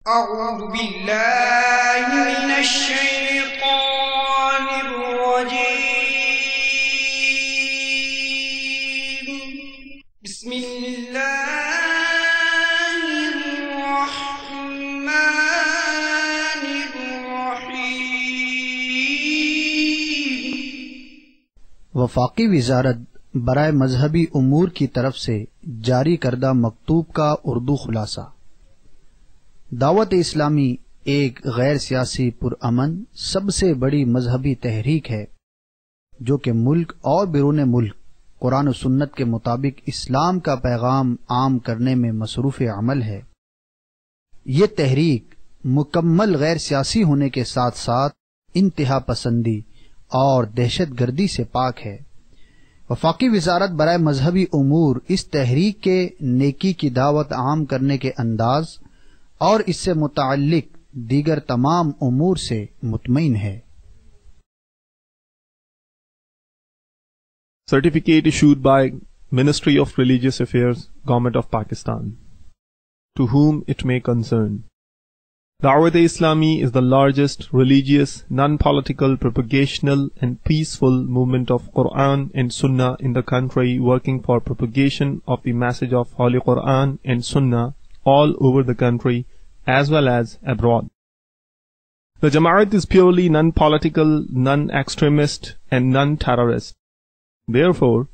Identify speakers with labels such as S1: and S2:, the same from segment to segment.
S1: أعوذ بالله من الشيطان الرجيم بسم الله الرحمن الرحيم۔
S2: وفاقی وزارت برائے مذہبی امور کی طرف سے جاری کردہ مکتوب کا اردو خلاصہ۔ دعوت اسلامی ایک غیر سیاسی پرامن سب سے بڑی مذہبی تحریک ہے جو کہ ملک اور بیرون ملک قرآن و سنت کے مطابق اسلام کا پیغام عام کرنے میں مصروف عمل ہے۔ یہ تحریک مکمل غیر سیاسی ہونے کے ساتھ ساتھ انتہا پسندی اور دہشت گردی سے پاک ہے۔ وفاقی وزارت برائے مذہبی امور اس تحریک کے نیکی کی دعوت عام کرنے کے انداز اور اس سے متعلق دیگر تمام امور سے مطمئن ہے۔
S3: Certificate issued by Ministry of Religious Affairs, Government of Pakistan. To whom it may concern. Dawat-e-Islami is the largest religious, non-political, propagational and peaceful movement of Quran and Sunnah in the country, working for propagation of the message of Holy Quran and Sunnah all over the country as well as abroad. The Jamaat is purely non-political, non-extremist and non-terrorist. Therefore,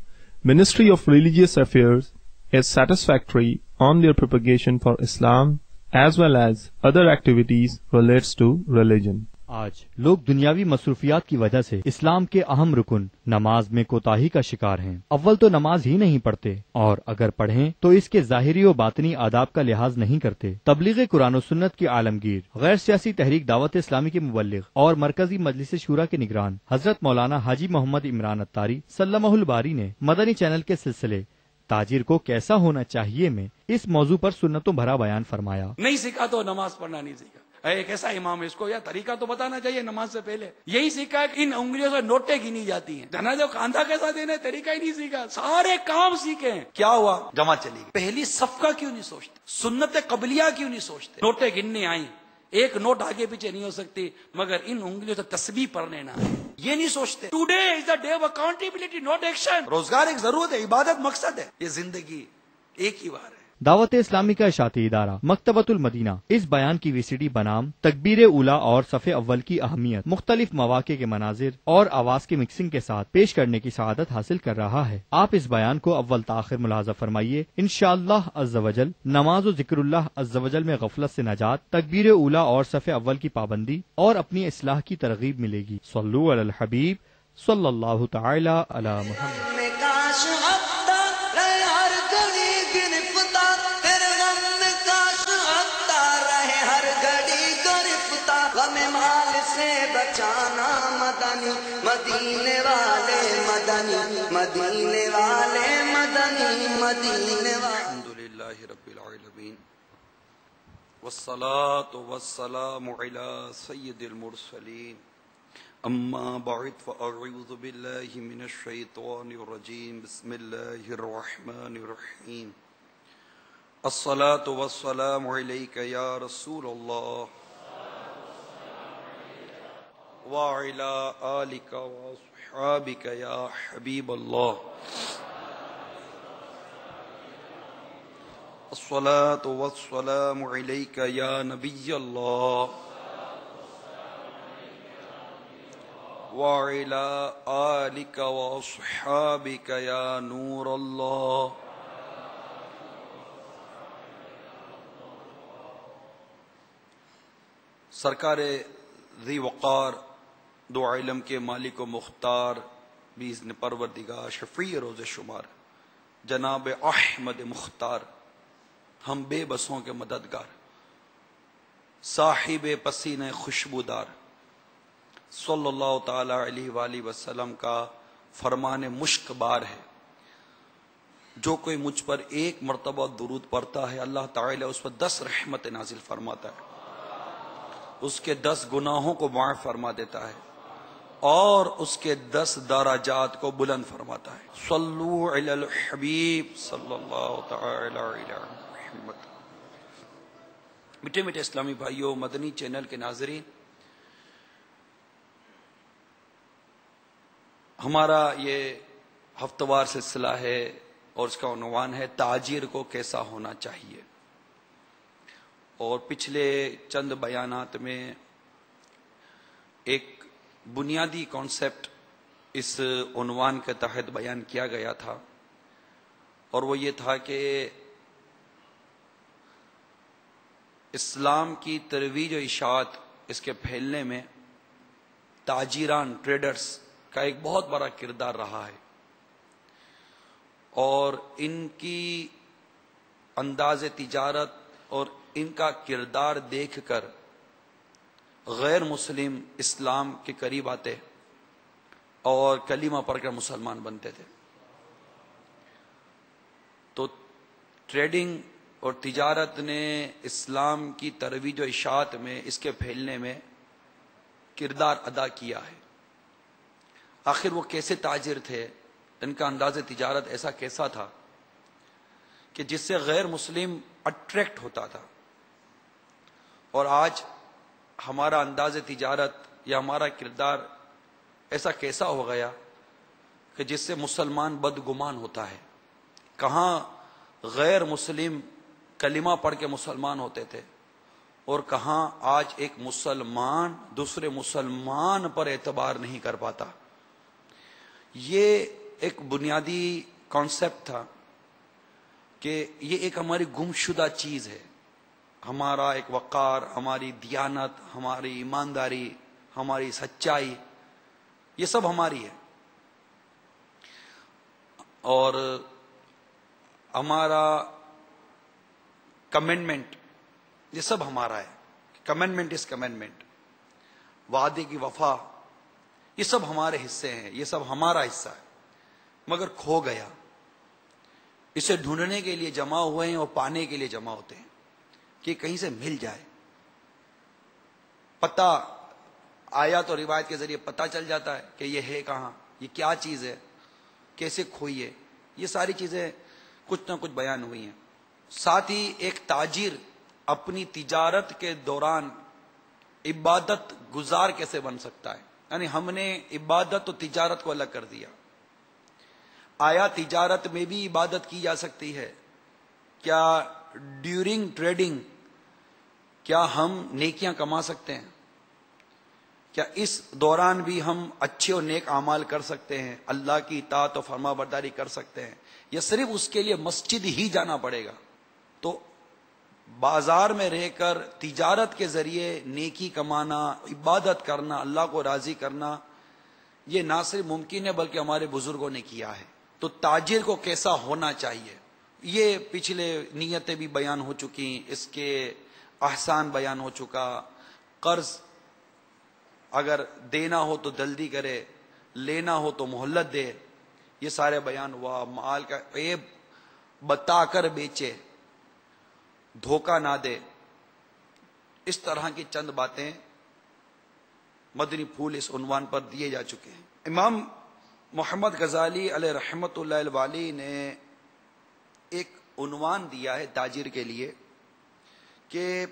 S3: Ministry of Religious Affairs is satisfactory on their propagation for Islam as well as other activities relates to religion.
S4: آج لوگ دنیاوی مصروفیات کی وجہ سے اسلام کے اہم رکن نماز میں کوتاہی کا شکار ہیں۔ اول تو نماز ہی نہیں پڑھتے اور اگر پڑھیں تو اس کے ظاہری و باطنی آداب کا لحاظ نہیں کرتے۔ تبلیغ قرآن و سنت کی عالمگیر غیر سیاسی تحریک دعوت اسلامی کے مبلغ اور مرکزی مجلس شورا کے نگران حضرت مولانا حاجی محمد عمران اتاری سلمہ الباری نے مدنی چینل کے سلسلے تاجر کو کیسا ہونا چاہیے میں اس موضوع پر سنتوں بھرا بیان فرمایا۔
S5: نہیں سیکھا تو نماز پڑھنا نہیں سیکھا۔ ایک ایسا امام ہے، اس کو یا طریقہ تو بتانا چاہیے نماز سے پہلے۔ یہی سیکھا ہے کہ ان انگلیوں سے نوٹیں گنی جاتی ہیں، جنا جو کاندھا کیسا دینا ہے طریقہ ہی نہیں سیکھا۔ سارے کام سیکھے ہیں، کیا ہوا؟ جماعت چلی گئی۔ پہلی صف کا کیوں نہیں سوچتے؟ سنت قبلیہ کیوں نہیں سوچتے؟ نوٹیں گننے آئیں، ایک نوٹ آگے پیچھے نہیں ہو سکتی مگر ان انگلیوں سے تسبیح پڑھنے نہ آئے، یہ نہیں سوچتے۔ Today is the day of accountability, not action. روزگار ایک ضرورت ہے، عبادت مقصد ہے، یہ زندگی ایک ہی بار ہے۔
S4: دعوت اسلامی کا اشاعتی ادارہ مکتبۃ المدینہ اس بیان کی وی-سی-ڈی بنام تکبیر اولا اور صف اول کی اہمیت مختلف مواقع کے مناظر اور آواز کی مکسنگ کے ساتھ پیش کرنے کی سعادت حاصل کر رہا ہے۔ آپ اس بیان کو اول تاخر ملاحظہ فرمائیے۔ انشاءاللہ عز و جل نماز و ذکر اللہ عز و جل میں غفلت سے نجات، تکبیر اولا اور صف اول کی پابندی اور اپنی اصلاح کی ترغیب ملے گی۔ صلو علی الحبیب صلی اللہ تعالی علی محمد۔
S6: بچانا مدنی مدینے والے مدنی مدینے والے مدنی مدینے والے۔
S5: الحمدللہ رب العالمین والصلاة والسلام علی سید المرسلین، اما بعد فاعوذ باللہ من الشیطان الرجیم، بسم اللہ الرحمن الرحیم۔ الصلاة والسلام علیک یا رسول اللہ وَعَلَىٰ آلِكَ وَأَصْحَابِكَ يَا حَبِيبَ اللَّهِ۔ الصلاة والسلام علیک یا نبی اللہ وَعَلَىٰ آلِكَ وَأَصْحَابِكَ یا نور اللہ۔ سرکار ذی وقار دو علم کے مالک و مختار باذن پروردگار شفیع روز شمار جناب احمد مختار، ہم بے بسوں کے مددگار، صاحب پسینے خوشبودار، صلی اللہ تعالی علیہ وآلہ وسلم کا فرمان مشک بار ہے۔ جو کوئی مجھ پر ایک مرتبہ درود پڑھتا ہے اللہ تعالی اس پر 10 رحمت نازل فرماتا ہے، اس کے 10 گناہوں کو معاف فرما دیتا ہے اور اس کے 10 درجات کو بلند فرماتا ہے۔ صلو علی الحبیب صلی اللہ تعالی علی محمد۔ میٹھے میٹھے اسلامی بھائیوں، مدنی چینل کے ناظرین، ہمارا یہ ہفتہ وار سلسلہ ہے اور اس کا عنوان ہے تاجر کو کیسا ہونا چاہیے. اور پچھلے چند بیانات میں ایک بنیادی کانسیپٹ اس عنوان کے تحت بیان کیا گیا تھا، اور وہ یہ تھا کہ اسلام کی ترویج و اشاعت، اس کے پھیلنے میں تاجران، ٹریڈرز کا ایک بہت بڑا کردار رہا ہے، اور ان کی انداز تجارت اور ان کا کردار دیکھ کر غیر مسلم اسلام کے قریب آتے اور کلمہ پڑھ کر مسلمان بنتے تھے. تو ٹریڈنگ اور تجارت نے اسلام کی ترویج و اشاعت میں، اس کے پھیلنے میں کردار ادا کیا ہے. آخر وہ کیسے تاجر تھے؟ ان کا انداز تجارت ایسا کیسا تھا کہ جس سے غیر مسلم اٹریکٹ ہوتا تھا؟ اور آج ہمارا انداز تجارت یا ہمارا کردار ایسا کیسا ہو گیا کہ جس سے مسلمان بدگمان ہوتا ہے؟ کہاں غیر مسلم کلمہ پڑھ کے مسلمان ہوتے تھے، اور کہاں آج ایک مسلمان دوسرے مسلمان پر اعتبار نہیں کر پاتا. یہ ایک بنیادی کانسیپٹ تھا کہ یہ ایک ہماری گمشدہ چیز ہے. ہمارا ایک وقار، ہماری دیانت، ہماری ایمانداری، ہماری سچائی، یہ سب ہماری ہے. اور ہمارا کمنڈمنٹ، یہ سب ہمارا ہے. کمنڈمنٹ از کمنڈمنٹ، وعدے کی وفا، یہ سب ہمارے حصے ہیں، یہ سب ہمارا حصہ ہے. مگر کھو گیا. اسے ڈھونڈنے کے لیے جمع ہوئے ہیں اور پانے کے لیے جمع ہوتے ہیں کہ کہیں سے مل جائے. پتہ آیات اور روایت کے ذریعے پتہ چل جاتا ہے کہ یہ ہے کہاں، یہ کیا چیز ہے، کیسے کھوئی ہے. یہ ساری چیزیں کچھ نہ کچھ بیان ہوئی ہیں. ساتھ ہی ایک تاجر اپنی تجارت کے دوران عبادت گزار کیسے بن سکتا ہے؟ یعنی ہم نے عبادت و تجارت کو الگ کر دیا. آیا تجارت میں بھی عبادت کی جا سکتی ہے؟ کیا ڈیورنگ ٹریڈنگ کیا ہم نیکیاں کما سکتے ہیں؟ کیا اس دوران بھی ہم اچھے اور نیک اعمال کر سکتے ہیں؟ اللہ کی اطاعت و فرما برداری کر سکتے ہیں؟ یا صرف اس کے لیے مسجد ہی جانا پڑے گا؟ تو بازار میں رہ کر تجارت کے ذریعے نیکی کمانا، عبادت کرنا، اللہ کو راضی کرنا، یہ نہ صرف ممکن ہے بلکہ ہمارے بزرگوں نے کیا ہے. تو تاجر کو کیسا ہونا چاہیے؟ یہ پچھلے نیتیں بھی بیان ہو چکی، اس کے احسان بیان ہو چکا. قرض اگر دینا ہو تو جلدی کرے، لینا ہو تو مہلت دے، یہ سارے بیان ہوا. مال کا عیب بتا کر بیچے، دھوکہ نہ دے. اس طرح کی چند باتیں مدنی پھول اس عنوان پر دیے جا چکے ہیں. امام محمد غزالی علیہ رحمت اللہ الوالی نے ایک عنوان دیا ہے تاجر کے لیے کہ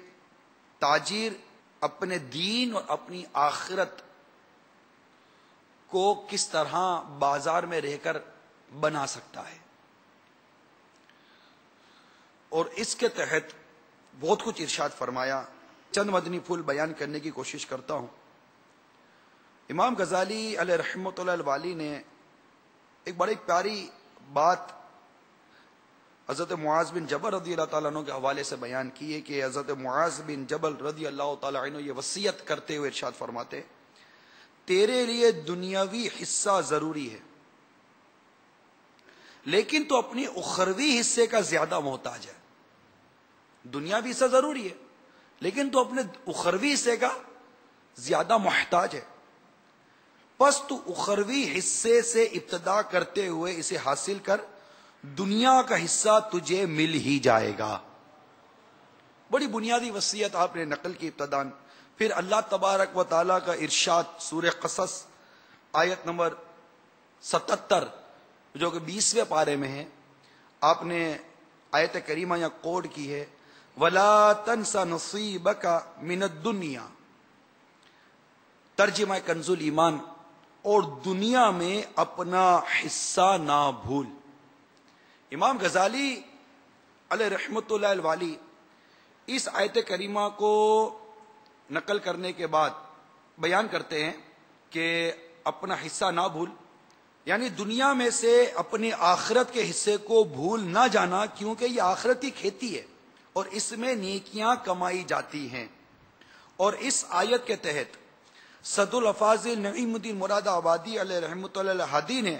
S5: تاجر اپنے دین اور اپنی آخرت کو کس طرح بازار میں رہ کر بنا سکتا ہے. اور اس کے تحت بہت کچھ ارشاد فرمایا. چند مدنی پھول بیان کرنے کی کوشش کرتا ہوں. امام غزالی علیہ رحمۃ اللہ الوالی نے ایک بڑی پیاری بات حضرت معاذ بن جبل رضی اللہ تعالیٰ عنہ کے حوالے سے بیان کی ہے کہ حضرت معاذ بن جبل رضی اللہ تعالیٰ عنہ یہ وصیت کرتے ہوئے ارشاد فرماتے، تیرے لیے دنیاوی حصہ ضروری ہے لیکن تو اپنی اخروی حصے کا زیادہ محتاج ہے. دنیاوی حصہ ضروری ہے لیکن تو اپنے اخروی حصے کا زیادہ محتاج ہے. پس تو اخروی حصے سے ابتدا کرتے ہوئے اسے حاصل کر، دنیا کا حصہ تجھے مل ہی جائے گا. بڑی بنیادی وصیت آپ نے نقل کی ابتدان. پھر اللہ تبارک و تعالیٰ کا ارشاد سورہ قصص آیت نمبر 77 جو کہ 20ویں پارے میں ہے، آپ نے آیت کریمہ یا کوڈ کی ہے، ولا تنس نصیبک من الدنیا. ترجمہ کنز ایمان، اور دنیا میں اپنا حصہ نہ بھول. امام غزالی علیہ رحمت اللہ الوالی اس آیت کریمہ کو نقل کرنے کے بعد بیان کرتے ہیں کہ اپنا حصہ نہ بھول، یعنی دنیا میں سے اپنی آخرت کے حصے کو بھول نہ جانا، کیونکہ یہ آخرت کی کھیتی ہے اور اس میں نیکیاں کمائی جاتی ہیں. اور اس آیت کے تحت صد الافاضل نعیم الدین مراد آبادی علیہ رحمۃ اللہ الہادی نے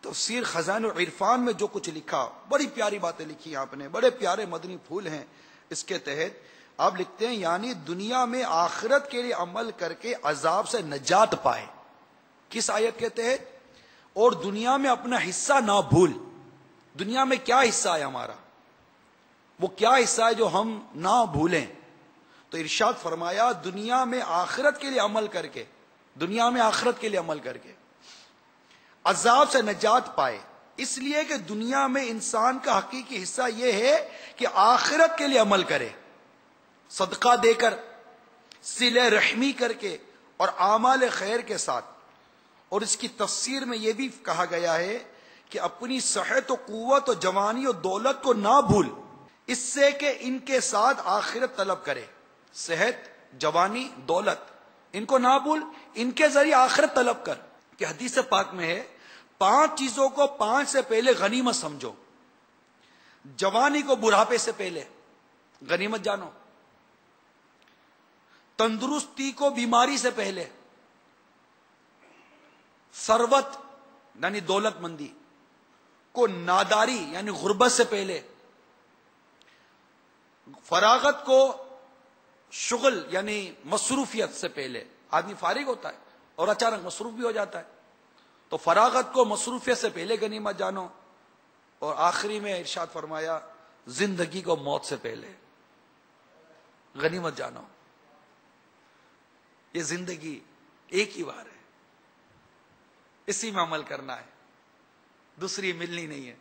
S5: تفسیر خزائن العرفان میں جو کچھ لکھا، بڑی پیاری باتیں لکھی آپ نے، بڑے پیارے مدنی پھول ہیں. اس کے تحت آپ لکھتے ہیں یعنی دنیا میں آخرت کے لیے عمل کر کے عذاب سے نجات پائے. کس آیت کے تحت؟ اور دنیا میں اپنا حصہ نہ بھول. دنیا میں کیا حصہ ہے ہمارا؟ وہ کیا حصہ ہے جو ہم نہ بھولیں؟ تو ارشاد فرمایا دنیا میں آخرت کے لیے عمل کر کے، دنیا میں آخرت کے لیے عمل کر کے عذاب سے نجات پائے. اس لیے کہ دنیا میں انسان کا حقیقی حصہ یہ ہے کہ آخرت کے لیے عمل کرے، صدقہ دے کر، صلہ رحمی کر کے اور اعمال خیر کے ساتھ. اور اس کی تفسیر میں یہ بھی کہا گیا ہے کہ اپنی صحت و قوت و جوانی و دولت کو نہ بھول، اس سے کہ ان کے ساتھ آخرت طلب کرے. صحت، جوانی، دولت، ان کو نہ بھول، ان کے ذریعے آخرت طلب کر. کہ حدیث پاک میں ہے 5 چیزوں کو 5 سے پہلے غنیمت سمجھو. جوانی کو بڑھاپے سے پہلے غنیمت جانو، تندرستی کو بیماری سے پہلے، ثروت یعنی دولت مندی کو ناداری یعنی غربت سے پہلے، فراغت کو شغل یعنی مصروفیت سے پہلے. آدمی فارغ ہوتا ہے اور اچانک مصروف بھی ہو جاتا ہے، تو فراغت کو مصروفیت سے پہلے غنیمت جانو. اور آخری میں ارشاد فرمایا زندگی کو موت سے پہلے غنیمت جانو. یہ زندگی ایک ہی بار ہے، اسی میں عمل کرنا ہے، دوسری ملنی نہیں ہے.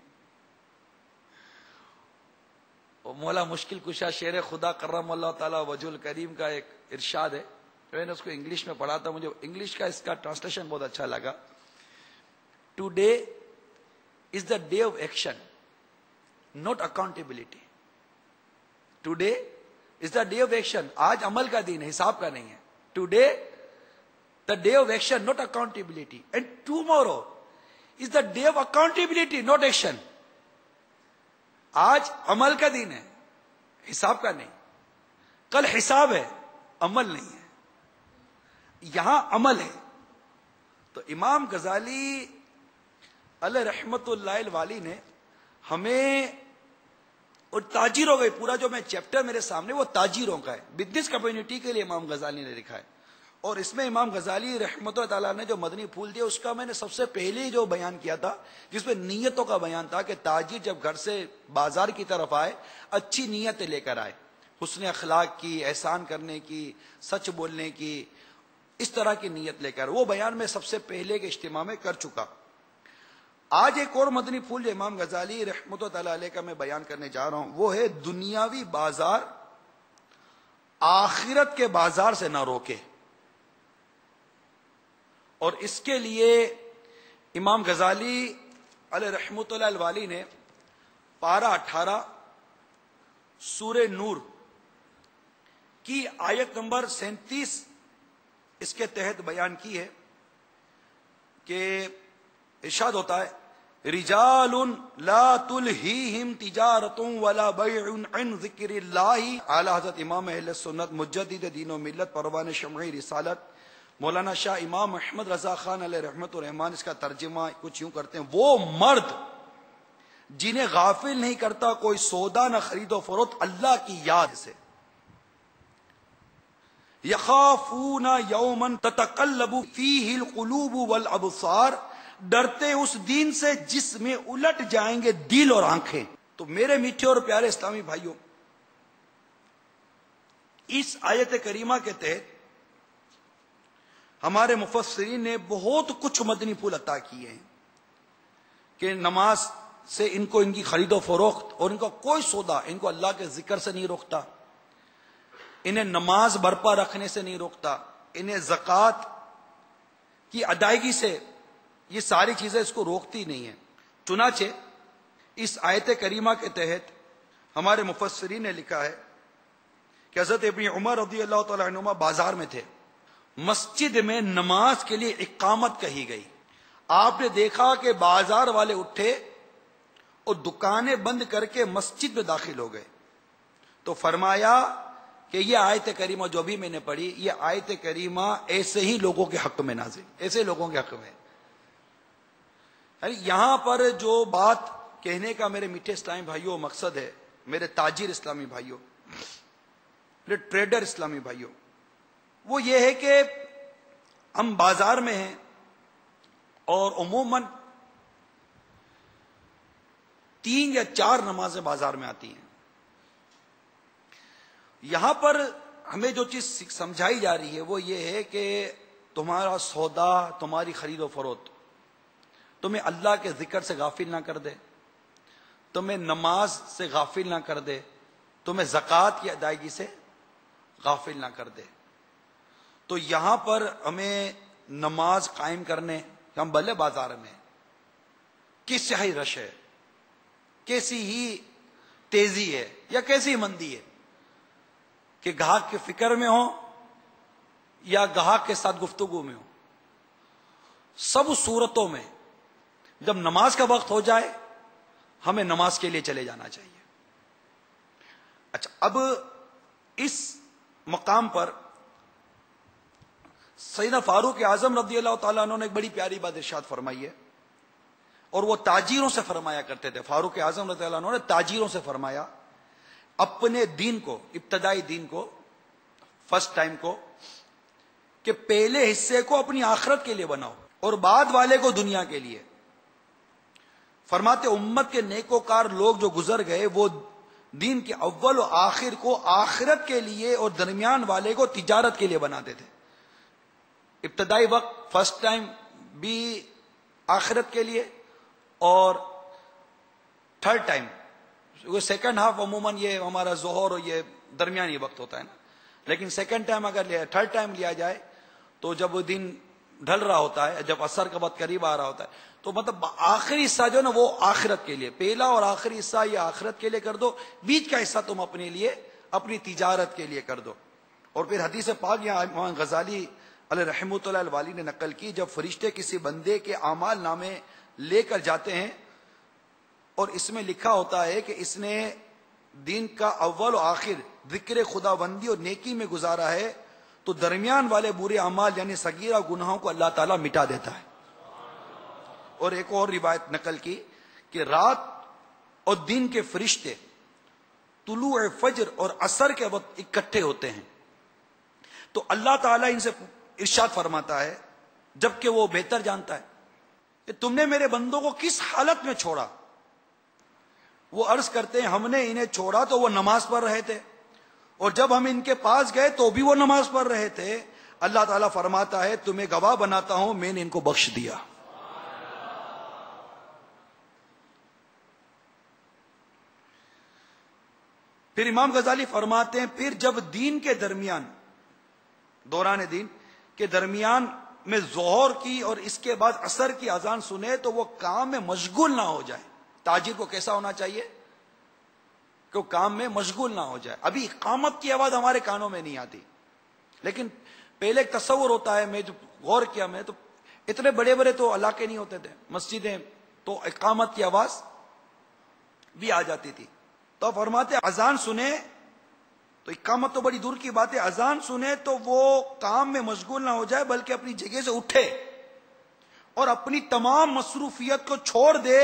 S5: مولا مشکل کشا شیر خدا کرم اللہ تعالی وجہ الکریم کا ایک ارشاد ہے، میں نے اس کو انگلش میں پڑھا تھا، مجھے انگلش کا اس کا ٹرانسلیشن بہت اچھا لگا. Today is the day of action not accountability. Today is the day of action, آج عمل کا دن ہے، حساب کا نہیں ہے. Today the day of action not accountability, and tomorrow is the day of accountability not action. آج عمل کا دن ہے، حساب کا نہیں. کل حساب ہے، عمل نہیں ہے. یہاں عمل ہے. تو امام غزالی علیہ رحمت اللہ الوالی نے ہمیں، اور تاجروں کا پورا جو میں چیپٹر میرے سامنے وہ تاجروں کا ہے، بزنس کمیونٹی کے لیے امام غزالی نے لکھا ہے. اور اس میں امام غزالی رحمت اللہ تعالیٰ نے جو مدنی پھول دیا اس کا میں نے سب سے پہلے جو بیان کیا تھا، جس میں نیتوں کا بیان تھا کہ تاجر جب گھر سے بازار کی طرف آئے اچھی نیتیں لے کر آئے، حسن اخلاق کی، احسان کرنے کی، سچ بولنے کی، اس طرح کی نیت لے کر. وہ بیان میں سب سے پہلے کے اجتماع میں کر چکا. آج ایک اور مدنی پھول جو امام غزالی رحمت اللہ علیہ کا میں بیان کرنے جا رہا ہوں وہ ہے دنیاوی بازار آخرت کے بازار سے نہ روکے. اور اس کے لیے امام غزالی علیہ رحمت اللہ الوالی نے پارہ 18 سورہ نور کی آیت نمبر 37 اس کے تحت بیان کی ہے کہ ارشاد ہوتا ہے رجال لا تلہیہم تجارت ولا بیع عن ذکر اللہ. اعلی حضرت امام اہل سنت مجدد دین و ملت پروان شمعی رسالت مولانا شاہ امام احمد رضا خان علیہ رحمت الرحمان اس کا ترجمہ کچھ یوں کرتے ہیں، وہ مرد جنہیں غافل نہیں کرتا کوئی سودا نہ خرید و فروخت اللہ کی یاد سے. یخافون یوما تتقلب فیہ القلوب والابصار، ڈرتے اس دن سے جس میں الٹ جائیں گے دل اور آنکھیں. تو میرے میٹھے اور پیارے اسلامی بھائیوں، اس آیت کریمہ کے تحت ہمارے مفسرین نے بہت کچھ مدنی پھول عطا کیے ہیں کہ نماز سے ان کو ان کی خرید و فروخت اور ان کا کوئی سودا ان کو اللہ کے ذکر سے نہیں روکتا، انہیں نماز برپا رکھنے سے نہیں روکتا، انہیں زکوٰۃ کی ادائیگی سے یہ ساری چیزیں اس کو روکتی نہیں ہیں۔ چنانچہ اس آیت کریمہ کے تحت ہمارے مفسرین نے لکھا ہے کہ حضرت ابن عمر رضی اللہ تعالی عنہما بازار میں تھے، مسجد میں نماز کے لیے اقامت کہی گئی، آپ نے دیکھا کہ بازار والے اٹھے اور دکانیں بند کر کے مسجد میں داخل ہو گئے، تو فرمایا کہ یہ آیت کریمہ جو بھی میں نے پڑھی، یہ آیت کریمہ ایسے ہی لوگوں کے حق میں نازل، ایسے لوگوں کے حق میں۔ یہاں پر جو بات کہنے کا میرے میٹھے اسلامی بھائیوں مقصد ہے، میرے تاجر اسلامی بھائیوں، میرے ٹریڈر اسلامی بھائیوں، وہ یہ ہے کہ ہم بازار میں ہیں اور عموماً 3 یا 4 نمازیں بازار میں آتی ہیں۔ یہاں پر ہمیں جو چیز سمجھائی جا رہی ہے وہ یہ ہے کہ تمہارا سودا، تمہاری خرید و فروخت تمہیں اللہ کے ذکر سے غافل نہ کر دے، تمہیں نماز سے غافل نہ کر دے، تمہیں زکوٰۃ کی ادائیگی سے غافل نہ کر دے۔ تو یہاں پر ہمیں نماز قائم کرنے، ہم بھلے بازار میں کس ہی رش ہے، کیسی ہی تیزی ہے یا کیسی مندی ہے، کہ گاہک کی فکر میں ہو یا گاہک کے ساتھ گفتگو میں ہو، سب صورتوں میں جب نماز کا وقت ہو جائے ہمیں نماز کے لیے چلے جانا چاہیے۔ اچھا، اب اس مقام پر سیدنا فاروق اعظم رضی اللہ تعالیٰ عنہ نے ایک بڑی پیاری بات ارشاد فرمائی ہے، اور وہ تاجروں سے فرمایا کرتے تھے۔ فاروق اعظم رضی اللہ عنہ نے تاجروں سے فرمایا، اپنے دین کو، ابتدائی دین کو، فرسٹ ٹائم کو، کہ پہلے حصے کو اپنی آخرت کے لیے بناؤ اور بعد والے کو دنیا کے لیے۔ فرماتے امت کے نیکوکار لوگ جو گزر گئے وہ دین کے اول و آخر کو آخرت کے لیے اور درمیان والے کو تجارت کے لیے بناتے تھے۔ ابتدائی وقت فرسٹ ٹائم بھی آخرت کے لیے، اور تھرڈ ٹائم سیکنڈ ہاف عموماً یہ ہمارا ظہر اور یہ درمیانی وقت ہوتا ہے نا، لیکن سیکنڈ ٹائم اگر تھرڈ ٹائم لیا جائے تو جب دن ڈھل رہا ہوتا ہے، جب عصر کا وقت قریب آ رہا ہوتا ہے، تو مطلب آخری حصہ جو ہے نا وہ آخرت کے لیے، پہلا اور آخری حصہ یہ آخرت کے لیے کر دو، بیچ کا حصہ تم اپنے لیے، اپنی تجارت کے لیے کر دو۔ اور پھر حدیث پاک یہاں امام غزالی علیہ رحمۃ اللہ الوالی نے نقل کی، جب فرشتے کسی بندے کے اعمال نامے لے کر جاتے ہیں اور اس میں لکھا ہوتا ہے کہ اس نے دین کا اول و آخر ذکر خدا بندی اور نیکی میں گزارا ہے، تو درمیان والے برے اعمال یعنی صغیرہ گناہوں کو اللہ تعالیٰ مٹا دیتا ہے۔ اور ایک اور روایت نقل کی کہ رات اور دن کے فرشتے طلوع فجر اور عصر کے وقت اکٹھے ہوتے ہیں، تو اللہ تعالیٰ ان سے ارشاد فرماتا ہے، جبکہ وہ بہتر جانتا ہے کہ تم نے میرے بندوں کو کس حالت میں چھوڑا۔ وہ عرض کرتے ہیں ہم نے انہیں چھوڑا تو وہ نماز پڑھ رہے تھے، اور جب ہم ان کے پاس گئے تو بھی وہ نماز پڑھ رہے تھے۔ اللہ تعالیٰ فرماتا ہے تمہیں گواہ بناتا ہوں میں نے ان کو بخش دیا۔ پھر امام غزالی فرماتے ہیں پھر جب دین کے درمیان، دوران دین کے درمیان میں ظہر کی اور اس کے بعد عصر کی اذان سنے تو وہ کام میں مشغول نہ ہو جائے۔ تاجر کو کیسا ہونا چاہیے کہ وہ کام میں مشغول نہ ہو جائے۔ ابھی اقامت کی آواز ہمارے کانوں میں نہیں آتی، لیکن پہلے ایک تصور ہوتا ہے، میں جو غور کیا میں تو اتنے بڑے بڑے تو علاقے نہیں ہوتے تھے مسجدیں، تو اقامت کی آواز بھی آ جاتی تھی۔ تو فرماتے اذان سنے تو اقامت تو بڑی دور کی بات ہے، اذان سنے تو وہ کام میں مشغول نہ ہو جائے بلکہ اپنی جگہ سے اٹھے اور اپنی تمام مصروفیت کو چھوڑ دے،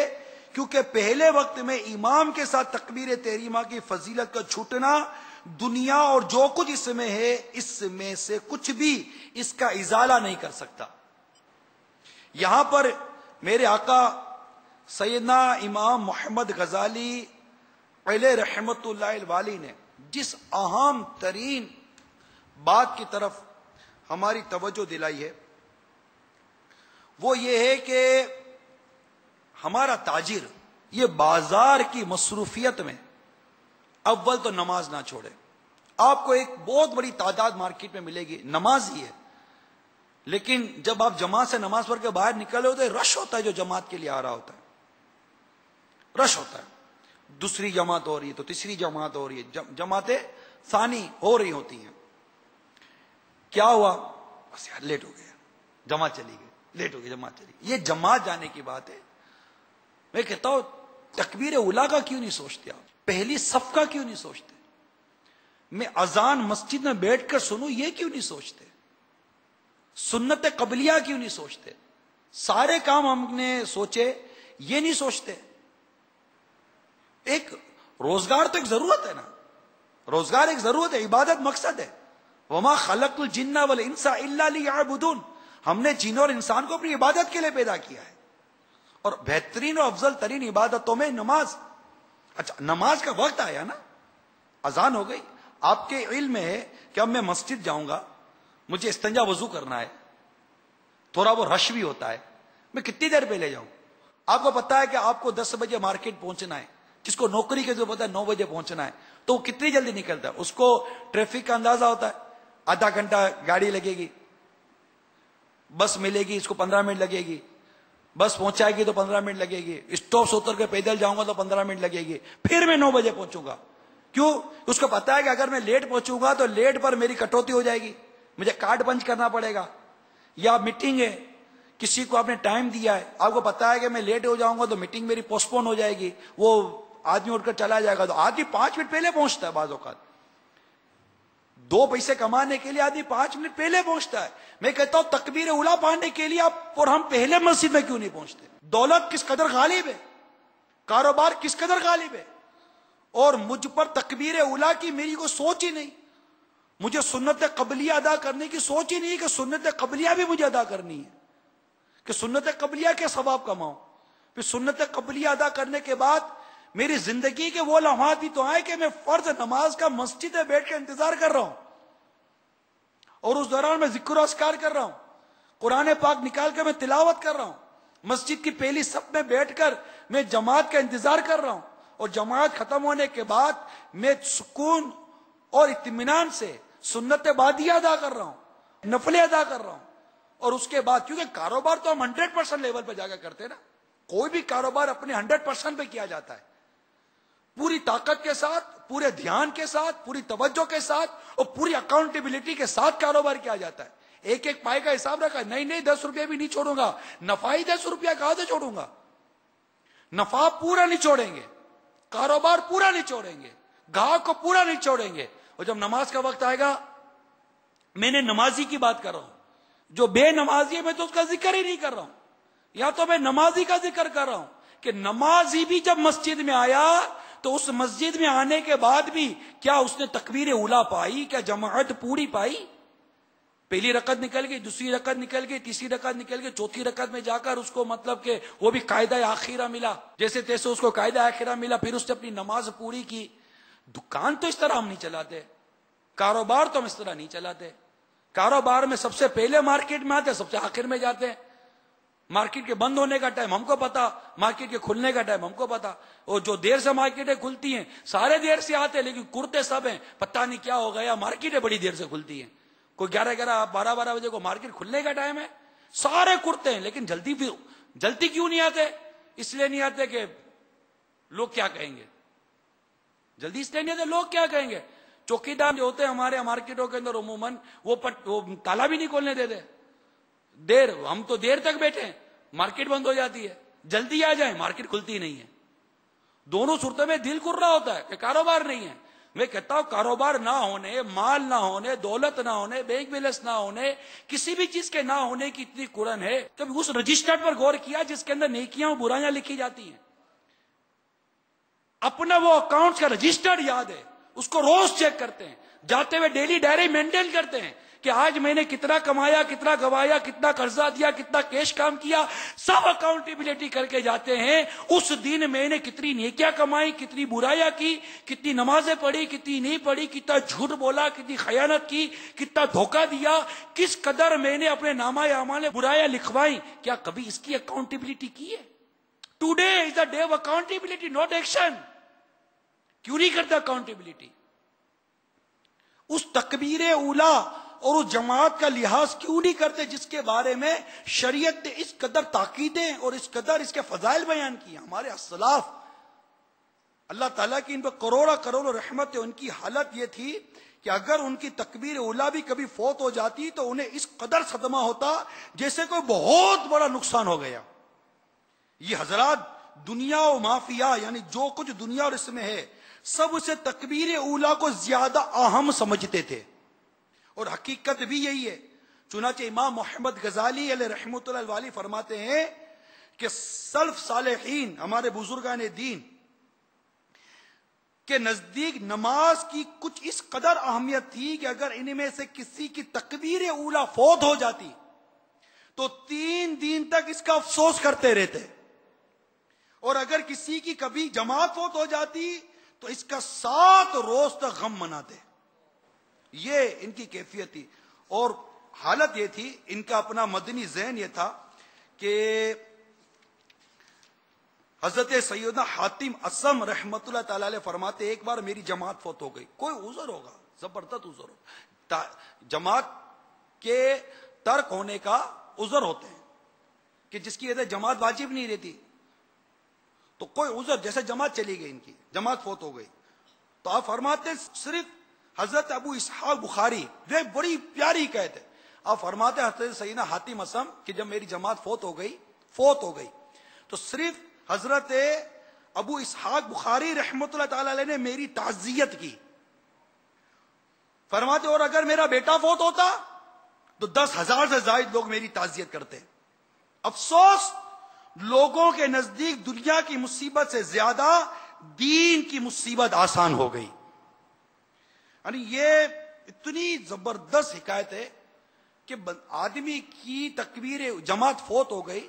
S5: کیونکہ پہلے وقت میں امام کے ساتھ تکبیر تحریمہ کی فضیلت کا چھوٹنا دنیا اور جو کچھ اس میں ہے اس میں سے کچھ بھی اس کا ازالہ نہیں کر سکتا۔ یہاں پر میرے آقا سیدنا امام محمد غزالی علیہ رحمت اللہ الوالی نے جس اہم ترین بات کی طرف ہماری توجہ دلائی ہے وہ یہ ہے کہ ہمارا تاجر یہ بازار کی مصروفیت میں اول تو نماز نہ چھوڑے. آپ کو ایک بہت بڑی تعداد مارکیٹ میں ملے گی نماز ہی ہے، لیکن جب آپ جماعت سے نماز پڑھ کے باہر نکلے ہوتے رش ہوتا ہے جو جماعت کے لیے آ رہا ہوتا ہے، رش ہوتا ہے. دوسری جماعت ہو رہی ہے تو تیسری جماعت ہو رہی ہے، جماعتیں ثانی ہو رہی ہوتی ہیں. کیا ہوا؟ بس یار لیٹ ہو گیا، جماعت چلی گئی، لیٹ ہو گئی جماعت چلی گئی. یہ جماعت جانے کی بات ہے. میں کہتا ہوں تکبیر اولیٰ کا کیوں نہیں سوچتے آپ؟ پہلی صف کا کیوں نہیں سوچتے؟ میں اذان مسجد میں بیٹھ کر سنوں یہ کیوں نہیں سوچتے؟ سنت قبلیہ کیوں نہیں سوچتے؟ سارے کام ہم نے سوچے، یہ نہیں سوچتے. ایک روزگار تو ایک ضرورت ہے نا، روزگار ایک ضرورت ہے، عبادت مقصد ہے. وما خلقت الجن والانس الا لیعبدون. ہم نے جن اور انسان کو اپنی عبادت کے لیے پیدا کیا ہے، اور بہترین اور افضل ترین عبادتوں میں نماز. اچھا نماز کا وقت آیا نا، اذان ہو گئی. آپ کے علم میں ہے کہ اب میں مسجد جاؤں گا، مجھے استنجا وضو کرنا ہے، تھوڑا وہ رش بھی ہوتا ہے، میں کتنی دیر پہلے جاؤں؟ آپ کو پتا ہے کہ آپ کو 10 بجے مارکیٹ پہنچنا ہے، جس کو نوکری کے جو پتا ہے 9 بجے پہنچنا ہے، تو وہ کتنی جلدی نکلتا ہے؟ اس کو ٹریفک کا اندازہ ہوتا ہے، آدھا گھنٹہ گاڑی لگے گی، بس ملے گی اس کو 15 منٹ لگے گی، بس پہنچائے گی تو 15 منٹ لگے گی، اسٹاپ سے اتر کے پیدل جاؤں گا تو 15 منٹ لگے گی، پھر میں 9 بجے پہنچوں گا. کیوں؟ اس کو پتا ہے کہ اگر میں لیٹ پہنچوں گا تو لیٹ پر میری کٹوتی ہو جائے گی، مجھے کارڈ پنچ کرنا پڑے گا. یا میٹنگ ہے، کسی کو آپ نے ٹائم دیا ہے، آپ کو پتا ہے کہ میں لیٹ ہو جاؤں گا تو میٹنگ میری پوسٹ پون ہو جائے گی، وہ آدمی اٹھ کر چلا جائے گا، تو آدمی 5 منٹ پہلے پہنچتا ہے. بعض اوقات 2 پیسے کمانے کے لیے آدمی 5 منٹ پہلے پہنچتا ہے. میں کہتا ہوں تکبیر اولیٰ پڑھنے کے لیے آپ اور ہم پہلے مسجد میں کیوں نہیں پہنچتے؟ دولت کس قدر غالب ہے، کاروبار کس قدر غالب ہے، اور مجھ پر تکبیر اولیٰ کی میری کوئی سوچ ہی نہیں. مجھے سنت قبلیہ ادا کرنے کی سوچ ہی نہیں کہ سنت قبلیہ بھی مجھے ادا کرنی ہے، کہ سنت قبلیہ کے ثواب کماؤں. پھر سنت قبلیہ ادا کرنے کے بعد میری زندگی کے وہ لمحات بھی تو آئے کہ میں فرض نماز کا مسجد میں بیٹھ کے انتظار کر رہا ہوں، اور اس دوران میں ذکر و اذکار کر رہا ہوں، قرآن پاک نکال کے میں تلاوت کر رہا ہوں، مسجد کی پہلی صف میں بیٹھ کر میں جماعت کا انتظار کر رہا ہوں، اور جماعت ختم ہونے کے بعد میں سکون اور اطمینان سے سنت بادیہ ادا کر رہا ہوں، نفلیں ادا کر رہا ہوں. اور اس کے بعد کیونکہ کاروبار تو ہم 100% لیول پہ جا کے کرتے ہیں نا، کوئی بھی کاروبار اپنے 100% پہ کیا جاتا ہے، پوری طاقت کے ساتھ، پورے دھیان کے ساتھ، پوری توجہ کے ساتھ اور پوری اکاؤنٹیبلٹی کے ساتھ کاروبار کیا جاتا ہے. ایک ایک پائے کا حساب رکھا ہے، نہیں 10 روپیہ بھی نہیں چھوڑوں گا، نفع ہی 10 روپیہ کہاں سے چھوڑوں گا؟ نفع پورا نہیں چھوڑیں گے، کاروبار پورا نہیں چھوڑیں گے، گاہک کو پورا نہیں چھوڑیں گے. اور جب نماز کا وقت آئے گا، میں نے نمازی کی بات کر رہا ہوں، جو بے نمازی ہے میں تو اس کا ذکر ہی نہیں کر رہا ہوں، یا تو میں نمازی کا ذکر کر رہا ہوں کہ نمازی بھی جب مسجد میں آیا تو اس مسجد میں آنے کے بعد بھی کیا اس نے تکبیر اولیٰ پائی؟ کیا جماعت پوری پائی؟ پہلی رکعت نکل گئی، دوسری رکعت نکل گئی، تیسری رکعت نکل گئی، چوتھی رکعت میں جا کر اس کو مطلب کہ وہ بھی قاعدہ آخرہ ملا، جیسے تیسے اس کو قاعدہ آخرہ ملا، پھر اس نے اپنی نماز پوری کی. دکان تو اس طرح ہم نہیں چلاتے، کاروبار تو ہم اس طرح نہیں چلاتے. کاروبار میں سب سے پہلے مارکیٹ میں آتے ہیں، سب سے آخر میں جاتے ہیں. مارکیٹ کے بند ہونے کا ٹائم ہم کو پتا، مارکیٹ کے کھلنے کا ٹائم ہم کو پتا. اور جو دیر سے مارکیٹیں کھلتی ہیں سارے دیر سے آتے ہیں، لیکن کرتے سب ہیں، پتہ نہیں کیا ہو گیا، مارکیٹیں بڑی دیر سے کھلتی ہیں. کوئی 11 12 بجے کو مارکیٹ کھلنے کا ٹائم ہے، سارے کرتے ہیں، لیکن جلدی کیوں نہیں آتے؟ اس لیے نہیں آتے کہ لوگ کیا کہیں گے. جلدی اس لیے نہیں آتے، لوگ کیا کہیں گے. چوکیدار جو ہوتے ہیں ہمارے مارکیٹوں کے اندر عموماً وہ تالا بھی نہیں کھولنے دیتے. ہم تو دیر تک بیٹھے ہیں، مارکیٹ بند ہو جاتی ہے، جلدی آ جائیں، مارکیٹ کھلتی نہیں ہے. دونوں صورتوں میں دل کر رہا ہوتا ہے کہ کاروبار نہیں ہے. میں کہتا ہوں کاروبار نہ ہونے، مال نہ ہونے، دولت نہ ہونے، بینک بیلنس نہ ہونے، کسی بھی چیز کے نہ ہونے کی اتنی قرن ہے. کبھی اس رجسٹر پر غور کیا جس کے اندر نیکیاں اور برائیاں لکھی جاتی ہیں؟ اپنا وہ اکاؤنٹ کا رجسٹر یاد ہے، اس کو روز چیک کرتے ہیں، جاتے ہوئے ڈیلی ڈائری مینٹین کرتے ہیں کہ آج میں نے کتنا کمایا، کتنا گوایا، کتنا قرضہ دیا، کتنا کیش کام کیا، سب اکاؤنٹیبلٹی کر کے جاتے ہیں. اس دن میں نے کتنی نیکیاں کمائی، کتنی برائیاں کی، کتنی نمازیں پڑھی، کتنی نہیں پڑھی، کتنا جھوٹ بولا، کتنی خیانت کی، کتنا دھوکہ دیا، کس قدر میں نے اپنے نامہ اعمال برائیاں لکھوائی. کیا کبھی اس کی اکاؤنٹیبلٹی کی ہے؟ Today is the day of accountability not action. کیوں نہیں کرتا اکاؤنٹیبلٹی؟ اس تکبیر اولا اور اس جماعت کا لحاظ کیوں نہیں کرتے جس کے بارے میں شریعت نے اس قدر تاکیدیں اور اس قدر اس کے فضائل بیان کیے؟ ہمارے اسلاف اللہ تعالیٰ کی ان پہ کروڑا کروڑ رحمت ہے. ان کی حالت یہ تھی کہ اگر ان کی تکبیر اولا بھی کبھی فوت ہو جاتی تو انہیں اس قدر صدمہ ہوتا جیسے کوئی بہت بڑا نقصان ہو گیا. یہ حضرات دنیا و مافیا یعنی جو کچھ دنیا اور اس میں ہے سب اسے تکبیر اولا کو زیادہ اہم سمجھتے تھے، اور حقیقت بھی یہی ہے. چنانچہ امام محمد غزالی علیہ رحمۃ اللہ علیہ فرماتے ہیں کہ سلف صالحین ہمارے بزرگان دین کے نزدیک نماز کی کچھ اس قدر اہمیت تھی کہ اگر ان میں سے کسی کی تکبیر اولا فوت ہو جاتی تو 3 دن تک اس کا افسوس کرتے رہتے، اور اگر کسی کی کبھی جماعت فوت ہو جاتی تو اس کا 7 روز تک غم مناتے. یہ ان کی کیفیت تھی. اور حالت یہ تھی، ان کا اپنا مدنی ذہن یہ تھا کہ حضرت سیدنا حاتم اسم رحمت اللہ تعالی علیہ فرماتے ایک بار میری جماعت فوت ہو گئی. کوئی عذر ہوگا، زبردست عذر ہوگا. جماعت کے ترک ہونے کا عذر ہوتے ہیں کہ جس کی وجہ سے جماعت واجب نہیں رہتی، تو کوئی عذر، جیسے جماعت چلی گئی، ان کی جماعت فوت ہو گئی، تو آپ فرماتے صرف حضرت ابو اسحاق بخاری جو ایک بڑی پیاری قید ہے، آپ فرماتے حضرت سیدنا حاتم اسم کہ جب میری جماعت فوت ہو گئی تو صرف حضرت ابو اسحاق بخاری رحمت اللہ تعالی علیہ نے میری تعزیت کی. فرماتے اور اگر میرا بیٹا فوت ہوتا تو 10,000 سے زائد لوگ میری تعزیت کرتے. افسوس لوگوں کے نزدیک دنیا کی مصیبت سے زیادہ دین کی مصیبت آسان ہو گئی. یعنی یہ اتنی زبردست حکایت ہے کہ آدمی کی تکبیر جماعت فوت ہو گئی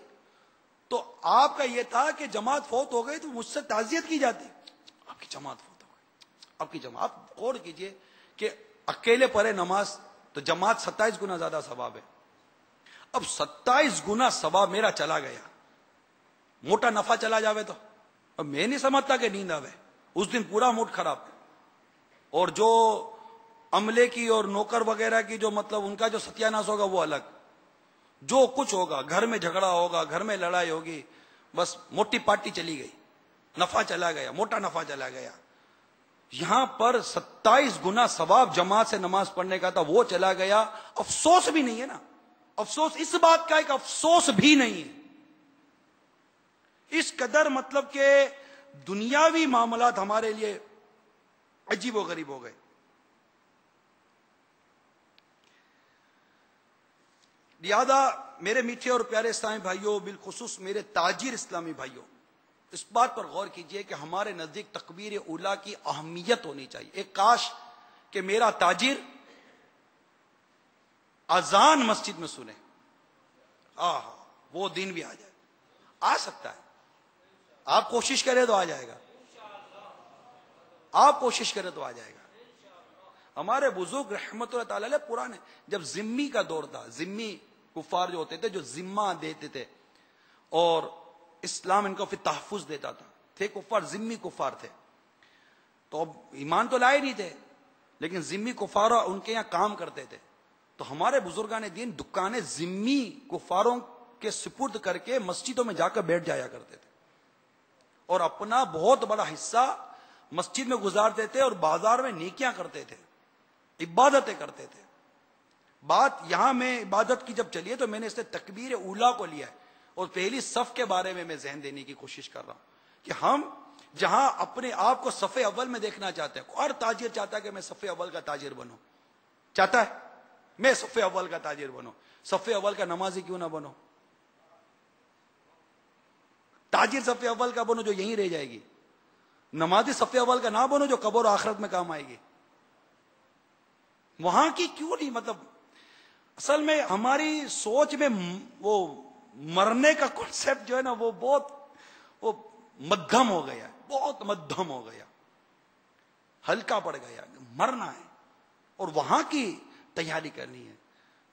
S5: تو آپ کا یہ تھا کہ جماعت فوت ہو گئی تو مجھ سے تعزیت کی جاتی، آپ کی جماعت فوت ہو گئی، آپ کی جماعت. آپ غور کیجئے کہ اکیلے پڑھے نماز تو جماعت 27 گنا زیادہ ثواب ہے. اب 27 گنا ثواب میرا چلا گیا، موٹا نفع چلا جاوے تو اب میں نہیں سمجھتا کہ نیند آوے. اس دن پورا موڈ خراب. اور جو عملے کی اور نوکر وغیرہ کی جو مطلب ان کا جو ستیاناش ہوگا وہ الگ، جو کچھ ہوگا، گھر میں جھگڑا ہوگا، گھر میں لڑائی ہوگی، بس موٹی پارٹی چلی گئی، نفع چلا گیا، موٹا نفع چلا گیا. یہاں پر 27 گنا ثواب جماعت سے نماز پڑھنے کا تھا، وہ چلا گیا. افسوس بھی نہیں ہے نا، افسوس اس بات کا ایک افسوس بھی نہیں ہے. اس قدر مطلب کہ دنیاوی معاملات ہمارے لیے عجیب و غریب ہو گئے. لہذا میرے میٹھے اور پیارے اسلامی بھائیوں، بالخصوص میرے تاجر اسلامی بھائیوں، اس بات پر غور کیجئے کہ ہمارے نزدیک تکبیر اولا کی اہمیت ہونی چاہیے. ایک کاش کہ میرا تاجر اذان مسجد میں سنے. وہ دن بھی آ جائے، آ سکتا ہے. آپ کوشش کریں تو آ جائے گا، آپ کوشش کریں تو آ جائے گا. ہمارے بزرگ رحمت اللہ تعالی علیہ پرانے جب ذمی کا دور تھا، ذمی کفار جو ہوتے تھے جو ذمہ دیتے تھے اور اسلام ان کو پھر تحفظ دیتا تھا، تھے کفار، ذمی کفار تھے، تو اب ایمان تو لائے نہیں تھے لیکن ذمی کفار ان کے یہاں کام کرتے تھے. تو ہمارے بزرگان دین دکانیں ذمی کفاروں کے سپرد کر کے مسجدوں میں جا کر بیٹھ جایا کرتے تھے اور اپنا بہت بڑا حصہ مسجد میں گزارتے تھے اور بازار میں نیکیاں کرتے تھے، عبادتیں کرتے تھے. بات یہاں میں عبادت کی جب چلی ہے تو میں نے اس نے تکبیر اولا کو لیا ہے اور پہلی صف کے بارے میں ذہن دینے کی کوشش کر رہا ہوں کہ ہم جہاں اپنے آپ کو صف اول میں دیکھنا چاہتے ہیں، ہر تاجر چاہتا ہے کہ میں صف اول کا تاجر بنوں، چاہتا ہے میں صف اول کا تاجر بنوں. صف اول کا نمازی کیوں نہ بنو، تاجر صف اول کا بنو جو یہیں رہ جائے گی، نمازی صف اول کا نہ بنو جو قبر و آخرت میں کام آئے گی. وہاں کی کیوں نہیں، مطلب اصل میں ہماری سوچ میں وہ مرنے کا کنسپٹ جو ہے نا وہ بہت وہ مدھم ہو گیا، بہت مدھم ہو گیا، ہلکا پڑ گیا. مرنا ہے اور وہاں کی تیاری کرنی ہے.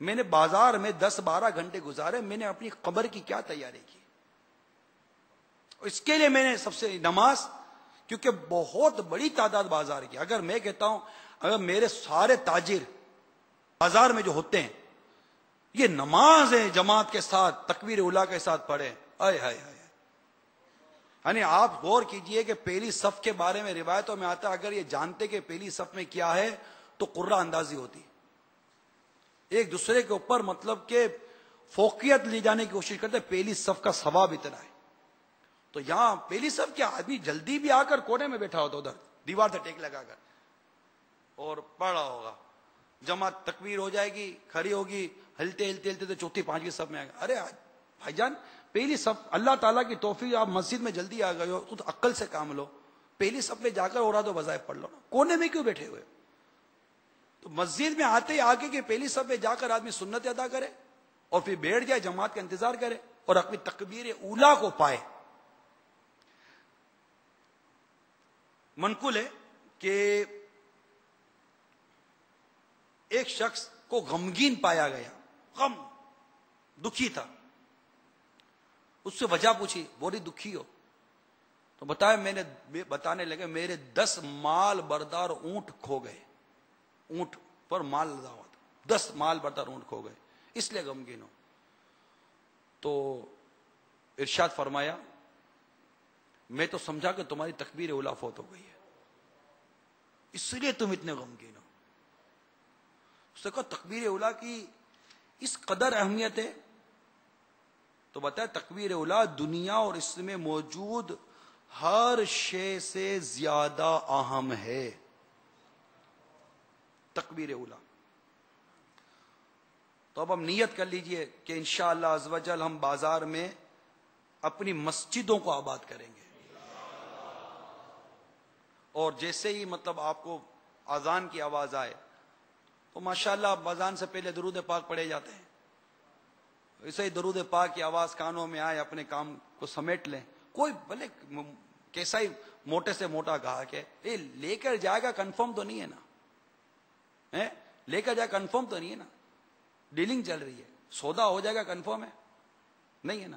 S5: میں نے بازار میں 10-12 گھنٹے گزارے، میں نے اپنی قبر کی کیا تیاری کی. اس کے لیے میں نے سب سے نماز، کیونکہ بہت بڑی تعداد بازار کی، اگر میں کہتا ہوں اگر میرے سارے تاجر بازار میں جو ہوتے ہیں یہ نماز ہے جماعت کے ساتھ تکبیر اولیٰ کے ساتھ پڑھیں، آئے ہائے ہائے، یعنی آپ غور کیجئے کہ پہلی صف کے بارے میں روایتوں میں آتا ہے اگر یہ جانتے کہ پہلی صف میں کیا ہے تو قرہ اندازی ہوتی، ایک دوسرے کے اوپر مطلب کہ فوقیت لے جانے کی کوشش کرتے، پہلی صف کا ثواب اتنا ہے۔ تو یہاں پہلی صف کیا، آدمی جلدی بھی آ کر کونے میں بیٹھا ہوتا ادھر دیوار سے ٹیک لگا کر اور پڑھا ہوگا، جماعت تکبیر ہو جائے گی، کھڑی ہوگی، ہلتے ہلتے ہلتے تو چوتھی پانچویں صف میں آئے گا۔ ارے بھائی جان پہلی صف، اللہ تعالیٰ کی توفیق، آپ مسجد میں جلدی آ گئے ہو تو عقل سے کام لو، پہلی صف میں جا کر اور تو وظائف پڑھ لو نا، کونے میں کیوں بیٹھے ہوئے؟ تو مسجد میں آتے ہی آگے کہ پہلی صف میں جا کر آدمی سنت ادا کرے اور پھر بیٹھ جائے، جماعت کا انتظار کرے اور اپنی تکبیر اولیٰ کو پائے۔ منقول ہے کہ ایک شخص کو غمگین پایا گیا، غم، دکھی تھا، اس سے وجہ پوچھی، بولی دکھی ہو؟ تو بتانے لگے میرے 10 مال بردار اونٹ کھو گئے، اونٹ پر مال لدا ہوا تھا، 10 مال بردار اونٹ کھو گئے، اس لیے غمگین ہو۔ تو ارشاد فرمایا میں تو سمجھا کہ تمہاری تکبیر اولیٰ فوت ہو گئی ہے اس لیے تم اتنے غمگین ہو۔ اس نے کہا تکبیر اولیٰ کی اس قدر اہمیت ہے؟ تو بتایا تکبیر اولیٰ دنیا اور اس میں موجود ہر شے سے زیادہ اہم ہے، تکبیر اولیٰ۔ تو اب ہم نیت کر لیجئے کہ انشاءاللہ عز و جل ہم بازار میں اپنی مسجدوں کو آباد کریں گے، اور جیسے ہی مطلب آپ کو اذان کی آواز آئے تو ماشاءاللہ اذان سے پہلے درود پاک پڑھے جاتے ہیں، اسے ہی درود پاک کی آواز کانوں میں آئے اپنے کام کو سمیٹ لیں۔ کوئی بھلے کیسا ہی موٹے سے موٹا گاہک ہے، یہ لے کر جائے گا کنفرم تو نہیں ہے نا، لے کر جائے کنفرم تو نہیں ہے نا، ڈیلنگ چل رہی ہے، سودا ہو جائے گا کنفرم ہے نہیں ہے نا۔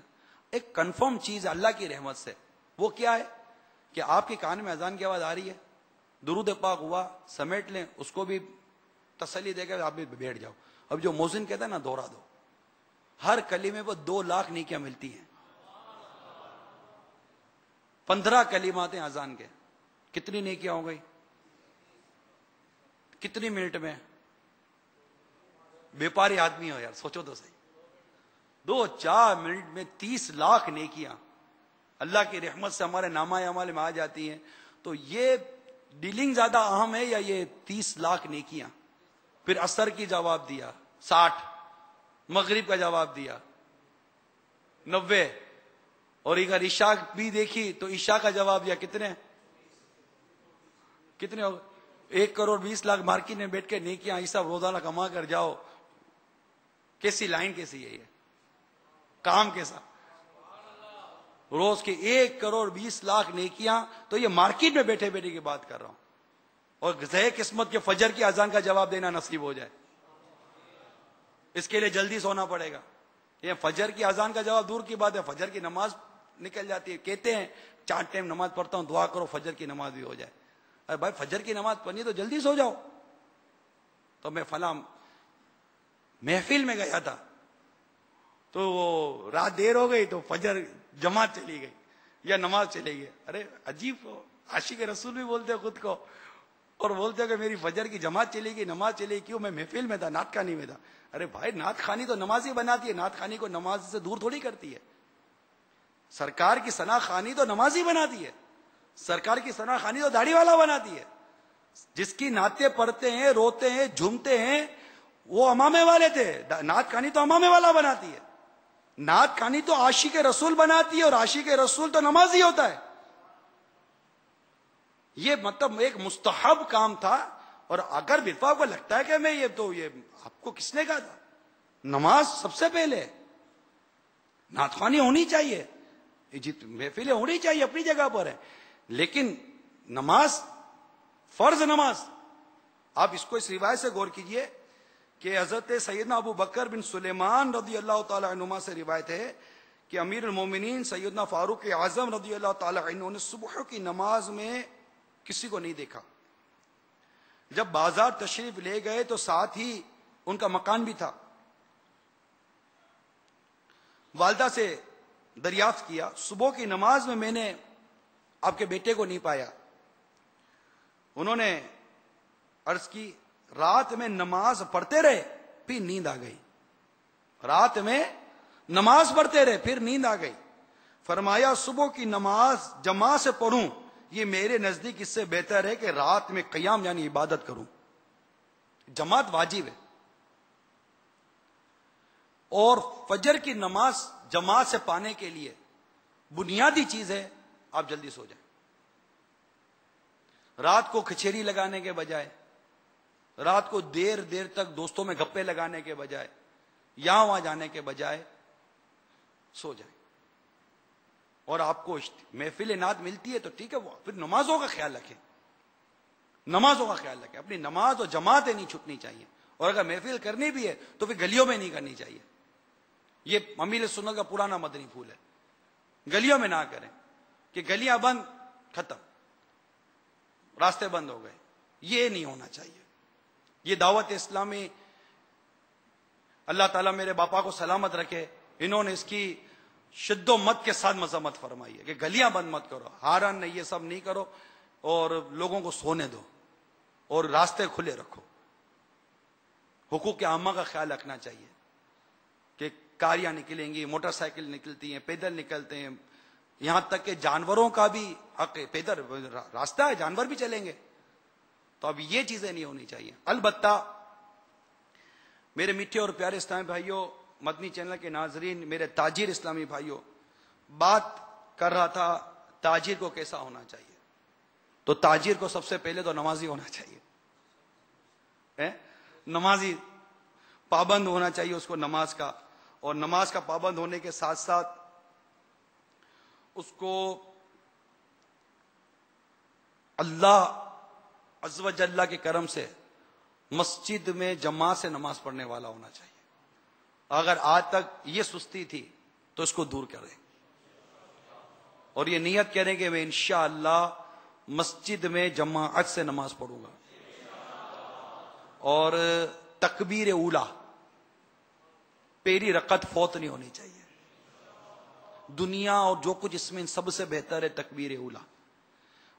S5: ایک کنفرم چیز اللہ کی رحمت سے، وہ کیا ہے کہ آپ کے کان میں اذان کی آواز آ رہی ہے، درود پاک ہوا، سمیٹ لیں، اس کو بھی تسلی دے کر آپ بھی بیٹھ جاؤ۔ اب جو موزن کہتا ہے نا دوہرا دو، ہر کلمے پر 2 لاکھ نیکیاں ملتی ہیں۔ 15 کلمات ہیں اذان کے، کتنی نیکیاں ہو گئی؟ کتنی منٹ میں؟ بیپاری آدمی ہو یار، سوچو تو صحیح، 2-4 منٹ میں 30 لاکھ نیکیاں اللہ کی رحمت سے ہمارے نامہ اعمال میں آ جاتی ہیں۔ تو یہ ڈیلنگ زیادہ اہم ہے یا یہ 30 لاکھ نیکیاں؟ پھر عصر کی جواب دیا 60، مغرب کا جواب دیا 90، اور اگر عشاء بھی دیکھی تو عشاء کا جواب دیا کتنے ہو گئے؟ 1 کروڑ 20 لاکھ مارکیٹ میں بیٹھ کے نیکیاں یہ سب روزانہ کما کر جاؤ، کیسی لائن کیسی ہے یہ کام کیسا؟ روز کے 1 کروڑ 20 لاکھ نیکیاں، تو یہ مارکیٹ میں بیٹھے بیٹھے کی بات کر رہا ہوں، اور زہ قسمت کے فجر کی اذان کا جواب دینا نصیب ہو جائے، اس کے لیے جلدی سونا پڑے گا۔ یہ فجر کی اذان کا جواب دور کی بات ہے، فجر کی نماز نکل جاتی ہے، کہتے ہیں 4 ٹائم نماز پڑھتا ہوں، دعا کرو فجر کی نماز بھی ہو جائے۔ ارے بھائی فجر کی نماز پڑھنی تو جلدی سو جاؤ۔ تو میں فلاں محفل میں گیا تھا تو وہ رات دیر ہو گئی تو فجر جماعت چلی گئی یا نماز چلی گئی۔ ارے عجیب، عاشق رسول بھی بولتے خود کو اور بولتے کہ میری فجر کی جماعت چلی گئی، نماز چلی گئی، کیوں؟ میں محفل میں تھا، نعت خوانی میں تھا۔ ارے بھائی نعت خوانی تو نماز ہی بناتی ہے، نعت خوانی کو نماز سے دور تھوڑی کرتی ہے۔ سرکار کی ثنا خوانی تو نماز ہی بناتی ہے، سرکار کی ثنا خوانی تو داڑھی والا بناتی ہے۔ جس کی نعتیں پڑھتے ہیں، روتے ہیں، جھومتے ہیں، وہ امامے والے تھے، نعت خوانی تو امامے والا بناتی ہے۔ نعت خوانی تو عاشق رسول بناتی ہے، اور عاشق رسول تو نمازی ہوتا ہے۔ یہ مطلب ایک مستحب کام تھا، اور اگر بالفا کو لگتا ہے کہ میں یہ آپ کو کس نے کہا تھا؟ نماز سب سے پہلے، نعت خوانی ہونی چاہیے، محفلیں ہونی چاہیے، اپنی جگہ پر ہے، لیکن نماز، فرض نماز، آپ اس کو اس روایت سے غور کیجئے کہ حضرت سیدنا ابو بکر بن سلیمان رضی اللہ تعالی عنہما سے روایت ہے کہ امیر المومنین سیدنا فاروق اعظم رضی اللہ تعالی عنہ نے صبح کی نماز میں کسی کو نہیں دیکھا. جب بازار تشریف لے گئے تو ساتھ ہی ان کا مکان بھی تھا. والدہ سے دریافت کیا صبح کی نماز میں نے آپ کے بیٹے کو نہیں پایا. انہوں نے عرض کی رات میں نماز پڑھتے رہے پھر نیند آ گئی. رات میں نماز پڑھتے رہے پھر نیند آ گئی. فرمایا صبح کی نماز جماعت سے پڑھوں یہ میرے نزدیک اس سے بہتر ہے کہ رات میں قیام یعنی عبادت کروں. جماعت واجب ہے اور فجر کی نماز جماعت سے پانے کے لیے بنیادی چیز ہے آپ جلدی سو جائیں. رات کو کچہری لگانے کے بجائے, رات کو دیر دیر تک دوستوں میں گپے لگانے کے بجائے, یہاں وہاں جانے کے بجائے سو جائیں. اور آپ کو محفل نعت ملتی ہے تو ٹھیک ہے, وہ پھر نمازوں کا خیال رکھیں, نمازوں کا خیال رکھیں. اپنی نماز اور جماعتیں نہیں چھوٹنی چاہیے. اور اگر محفل کرنی بھی ہے تو پھر گلیوں میں نہیں کرنی چاہیے. یہ امیل سنت کا پرانا مدنی پھول ہے. گلیوں میں نہ کریں کہ گلیاں بند, ختم, راستے بند ہو گئے. یہ نہیں ہونا چاہیے. یہ دعوت اسلامی, اللہ تعالیٰ میرے باپا کو سلامت رکھے, انہوں نے اس کی شد و مت کے ساتھ مذمت فرمائی ہے کہ گلیاں بند مت کرو, ہارن نہیں, یہ سب نہیں کرو, اور لوگوں کو سونے دو اور راستے کھلے رکھو. حقوق عامہ کا خیال رکھنا چاہیے کہ کاریاں نکلیں گی, موٹر سائیکل نکلتی ہیں, پیدل نکلتے ہیں, یہاں تک کہ جانوروں کا بھی حق ہے. پیدل راستہ ہے, جانور بھی چلیں گے. تو اب یہ چیزیں نہیں ہونی چاہیے. البتہ میرے میٹھے اور پیارے اسلامی بھائیوں, مدنی چینل کے ناظرین, میرے تاجر اسلامی بھائیوں, بات کر رہا تھا تاجر کو کیسا ہونا چاہیے. تو تاجر کو سب سے پہلے تو نمازی ہونا چاہیے, نمازی پابند ہونا چاہیے اس کو نماز کا. اور نماز کا پابند ہونے کے ساتھ ساتھ اس کو اللہ عز و جل کے کرم سے مسجد میں جماعت سے نماز پڑھنے والا ہونا چاہیے. اگر آج تک یہ سستی تھی تو اس کو دور کریں اور یہ نیت کریں کہ میں انشاءاللہ مسجد میں جماعت سے نماز پڑھوں گا. اور تکبیر اولا, پہلی رکعت فوت نہیں ہونی چاہیے. دنیا اور جو کچھ اس میں ان سب سے بہتر ہے تکبیر اولا.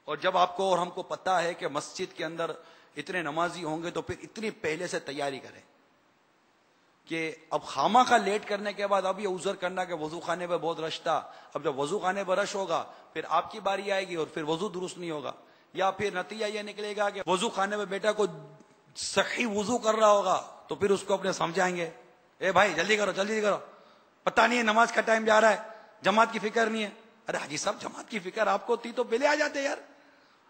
S5: اور جب آپ کو اور ہم کو پتا ہے کہ مسجد کے اندر اتنے نمازی ہوں گے تو پھر اتنی پہلے سے تیاری کریں کہ اب خامہ کا لیٹ کرنے کے بعد اب یہ عذر کرنا کہ وضو خانے پہ بہت رش تھا. اب جب وضو خانے پہ رش ہوگا پھر آپ کی باری آئے گی اور پھر وضو درست نہیں ہوگا. یا پھر نتیجہ یہ نکلے گا کہ وضو خانے پہ بیٹا کو صحیح وضو کر رہا ہوگا تو پھر اس کو اپنے سمجھائیں گے, اے بھائی جلدی کرو جلدی کرو, پتہ نہیں ہے نماز کا ٹائم جا رہا ہے, جماعت کی فکر نہیں ہے. ارے حاجی صاحب جماعت کی فکر آپ کو تھی تو پہلے آ جاتے یار.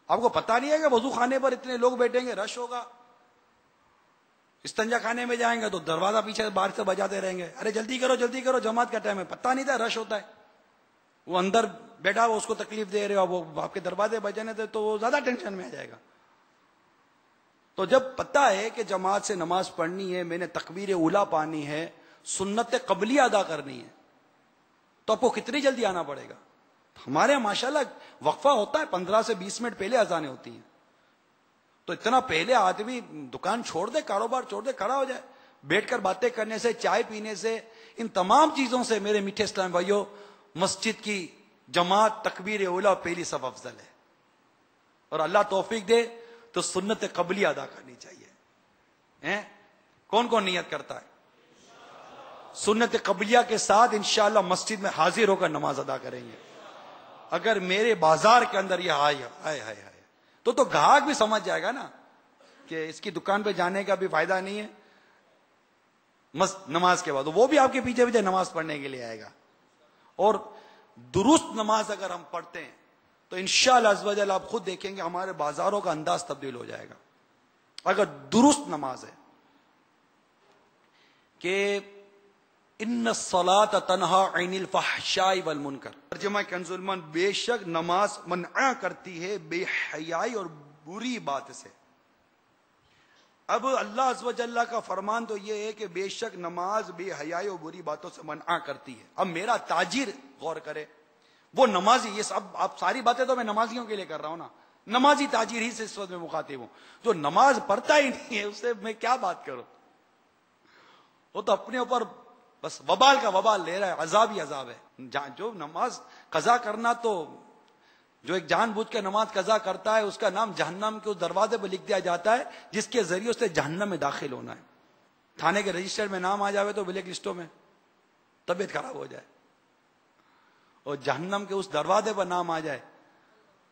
S5: آپ کو پتہ نہیں ہے کہ وضو خانے پر اتنے لوگ بیٹھیں گے, رش ہوگا. استنجا خانے میں جائیں گے تو دروازہ پیچھے باہر سے بجاتے رہیں گے, ارے جلدی کرو جماعت کا ٹائم ہے. پتہ نہیں تھا رش ہوتا ہے. وہ اندر بیٹھا وہ اس کو تکلیف دے رہے ہو, وہ آپ کے دروازے بجانے تھے تو وہ زیادہ ٹینشن میں آ جائے گا. تو جب پتہ ہے کہ جماعت سے نماز پڑھنی ہے, میں نے تکبیر اولا پانی ہے, سنت قبلی ادا کرنی ہے, تو آپ کو کتنی جلدی آنا پڑے گا. ہمارے یہاں ماشاءاللہ وقفہ ہوتا ہے 15 سے 20 منٹ پہلے اذانیں ہوتی ہیں. تو اتنا پہلے آدمی دکان چھوڑ دے, کاروبار چھوڑ دے, کھڑا ہو جائے. بیٹھ کر باتیں کرنے سے, چائے پینے سے, ان تمام چیزوں سے میرے میٹھے اسلام بھائیوں مسجد کی جماعت تکبیر اولا پہلی صف افضل ہے. اور اللہ توفیق دے تو سنت قبلی ادا کرنی چاہیے. کون کون نیت کرتا ہے سنت قبلیہ کے ساتھ انشاءاللہ مسجد میں حاضر ہو کر نماز ادا کریں گے. اگر میرے بازار کے اندر یہ آئے تو گاہک بھی سمجھ جائے گا نا کہ اس کی دکان پہ جانے کا بھی فائدہ نہیں ہے نماز کے بعد, وہ بھی آپ کے پیچھے پیچھے نماز پڑھنے کے لیے آئے گا. اور درست نماز اگر ہم پڑھتے ہیں تو انشاءاللہ عز و جل آپ خود دیکھیں گے ہمارے بازاروں کا انداز تبدیل ہو جائے گا. اگر درست نماز ہے کہ ان الصلاۃ تنہا عن الفحشاء والمنکر, ترجمہ کنز المن, بے شک نماز منع کرتی ہے بے حیائی اور بری بات سے. اب اللہ عز و جل کا فرمان تو یہ ہے کہ بے شک نماز بے حیائی و بری باتوں سے منع کرتی ہے. اب میرا تاجر غور کرے، وہ نمازی، یہ سب آپ ساری باتیں تو میں نمازیوں کے لیے کر رہا ہوں نا، نمازی تاجر ہی سے اس وقت میں مخاطب ہوں. جو نماز پڑھتا ہی نہیں ہے اس سے میں کیا بات کروں؟ وہ تو اپنے اوپر بس وبال کا وبال لے رہا ہے، عذاب ہی عذاب ہے. جو نماز قضا کرنا، تو جو ایک جان بوجھ کے نماز قضا کرتا ہے اس کا نام جہنم کے اس دروازے پہ لکھ دیا جاتا ہے جس کے ذریعے سے جہنم میں داخل ہونا ہے. تھانے کے رجسٹر میں نام آ جاوے تو بلیک لسٹوں میں طبیعت خراب ہو جائے، اور جہنم کے اس دروازے پر نام آ جائے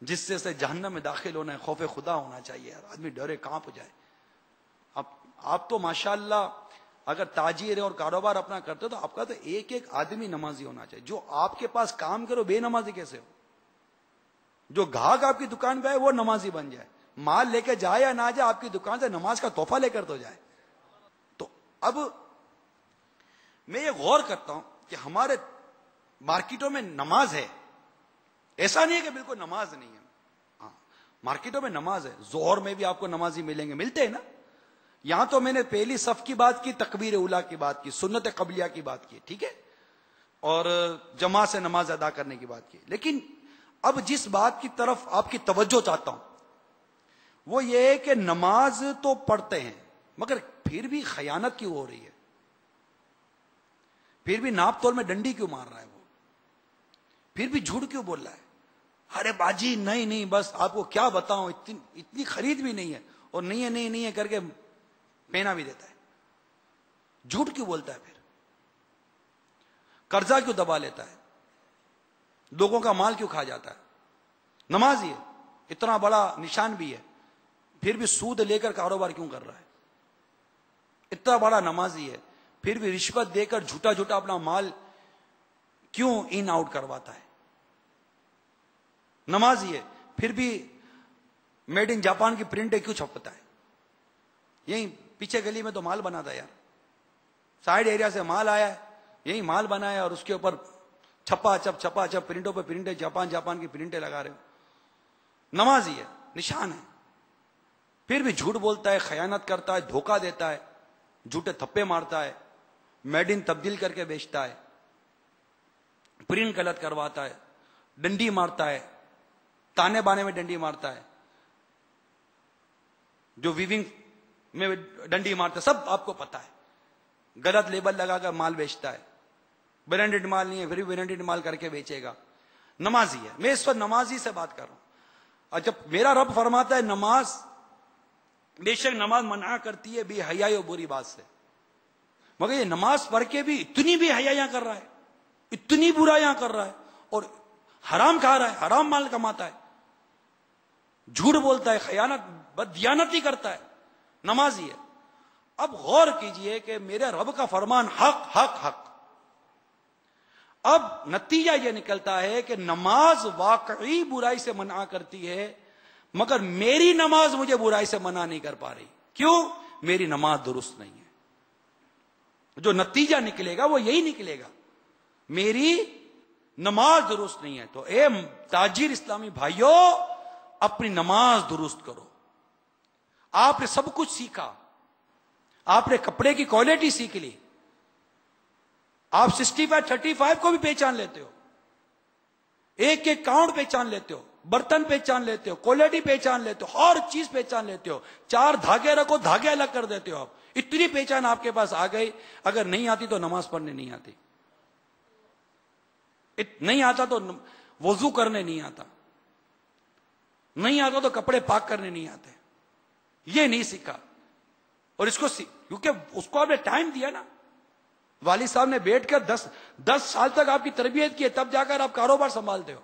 S5: جس سے جہنم میں داخل ہونا ہے. خوف خدا ہونا چاہیے یار، آدمی ڈرے کانپ جائے. آپ تو ماشاءاللہ اگر تاجر ہے اور کاروبار اپنا کرتے ہو تو آپ کا تو ایک ایک آدمی نمازی ہونا چاہیے. جو آپ کے پاس کام کرو بے نمازی کیسے ہو؟ جو گاہک آپ کی دکان پہ آئے وہ نمازی بن جائے، مال لے کے جائے یا نہ جائے آپ کی دکان سے نماز کا تحفہ لے کر تو جائے. تو اب میں یہ غور کرتا ہوں کہ ہمارے مارکیٹوں میں نماز ہے، ایسا نہیں ہے کہ بالکل نماز نہیں ہے. ہاں مارکیٹوں میں نماز ہے، ظہر میں بھی آپ کو نمازی ملیں گے، ملتے ہیں نا. یہاں تو میں نے پہلی صف کی بات کی، تکبیر اولیٰ کی بات کی، سنت قبلیہ کی بات کی، ٹھیک ہے، اور جماعت سے نماز ادا کرنے کی بات کی. لیکن اب جس بات کی طرف آپ کی توجہ چاہتا ہوں وہ یہ ہے کہ نماز تو پڑھتے ہیں مگر پھر بھی خیانت کیوں ہو رہی ہے؟ پھر بھی ناپ تول میں ڈنڈی کیوں مار رہا ہے وہ؟ پھر بھی جھوٹ کیوں بول رہا ہے؟ ارے باجی نہیں بس آپ کو کیا بتاؤں، اتنی خرید بھی نہیں ہے، اور نہیں ہے کر کے پینا بھی دیتا ہے. جھوٹ کیوں بولتا ہے؟ پھر قرضہ کیوں دبا لیتا ہے؟ لوگوں کا مال کیوں کھا جاتا ہے؟ نمازی ہے، اتنا بڑا نشان بھی ہے، پھر بھی سود لے کر کاروبار کیوں کر رہا ہے؟ اتنا بڑا نمازی ہے پھر بھی رشوت دے کر جھوٹا اپنا مال کیوں ان آؤٹ کرواتا ہے؟ نمازی ہے پھر بھی میڈ ان جاپان کی پرنٹیں کیوں چھپتا ہے؟ یہی پیچھے گلی میں تو مال بنا تھا یار، سائڈ ایریا سے مال آیا ہے، یہی مال بنایا اور اس کے اوپر چھپا چھپ پرنٹوں پہ پرنٹیں، جاپان کی پرنٹیں لگا رہے ہو. نمازی ہے، نشان ہے، پھر بھی جھوٹ بولتا ہے، خیانت کرتا ہے، دھوکہ دیتا ہے، جھوٹے تھپے مارتا ہے، میڈ ان تبدیل کر کے بیچتا ہے، پرنٹ غلط کرواتا ہے، ڈنڈی مارتا ہے، تانے بانے میں ڈنڈی مارتا ہے، جو ویونگ میں ڈنڈی مارتا ہے، سب آپ کو پتا ہے. غلط لیبل لگا کر مال بیچتا ہے، برانڈڈ مال نہیں ہے پھر بھی برانڈڈ مال کر کے بیچے گا. نمازی ہے. میں اس وقت نمازی سے بات کر رہا ہوں. اور جب میرا رب فرماتا ہے نماز، بے شک نماز منع کرتی ہے بے حیائی و بری بات سے، مگر یہ نماز پڑھ کے بھی اتنی بھی حیائیاں کر رہا ہے، اتنی برائیاں کر رہا ہے، اور حرام کھا رہا ہے، حرام مال کماتا ہے، جھوٹ بولتا ہے، خیانت بددیانتی کرتا ہے، نمازی ہے. اب غور کیجئے کہ میرے رب کا فرمان حق حق حق. اب نتیجہ یہ نکلتا ہے کہ نماز واقعی برائی سے منع کرتی ہے مگر میری نماز مجھے برائی سے منع نہیں کر پا رہی. کیوں؟ میری نماز درست نہیں ہے. جو نتیجہ نکلے گا وہ یہی نکلے گا، میری نماز درست نہیں ہے. تو اے تاجر اسلامی بھائیوں، اپنی نماز درست کرو. آپ نے سب کچھ سیکھا، آپ نے کپڑے کی کوالٹی سیکھ لی، آپ 65 35 کو بھی پہچان لیتے ہو، ایک ایک کاؤنٹ پہچان لیتے ہو، برتن پہچان لیتے ہو، کوالٹی پہچان لیتے ہو، ہر چیز پہچان لیتے ہو. 4 دھاگے رکھو، دھاگے الگ کر دیتے ہو. آپ اتنی پہچان آپ کے پاس آ گئی. اگر نہیں آتی تو نماز پڑھنے نہیں آتی، نہیں آتا تو وضو کرنے نہیں آتا، نہیں آتا تو کپڑے پاک کرنے نہیں آتے. یہ نہیں سیکھا. اور اس کو کیونکہ اس کو آپ نے ٹائم دیا نا، والد صاحب نے بیٹھ کر 10 سال تک آپ کی تربیت کی ہے، تب جا کر آپ کاروبار سنبھالتے ہو.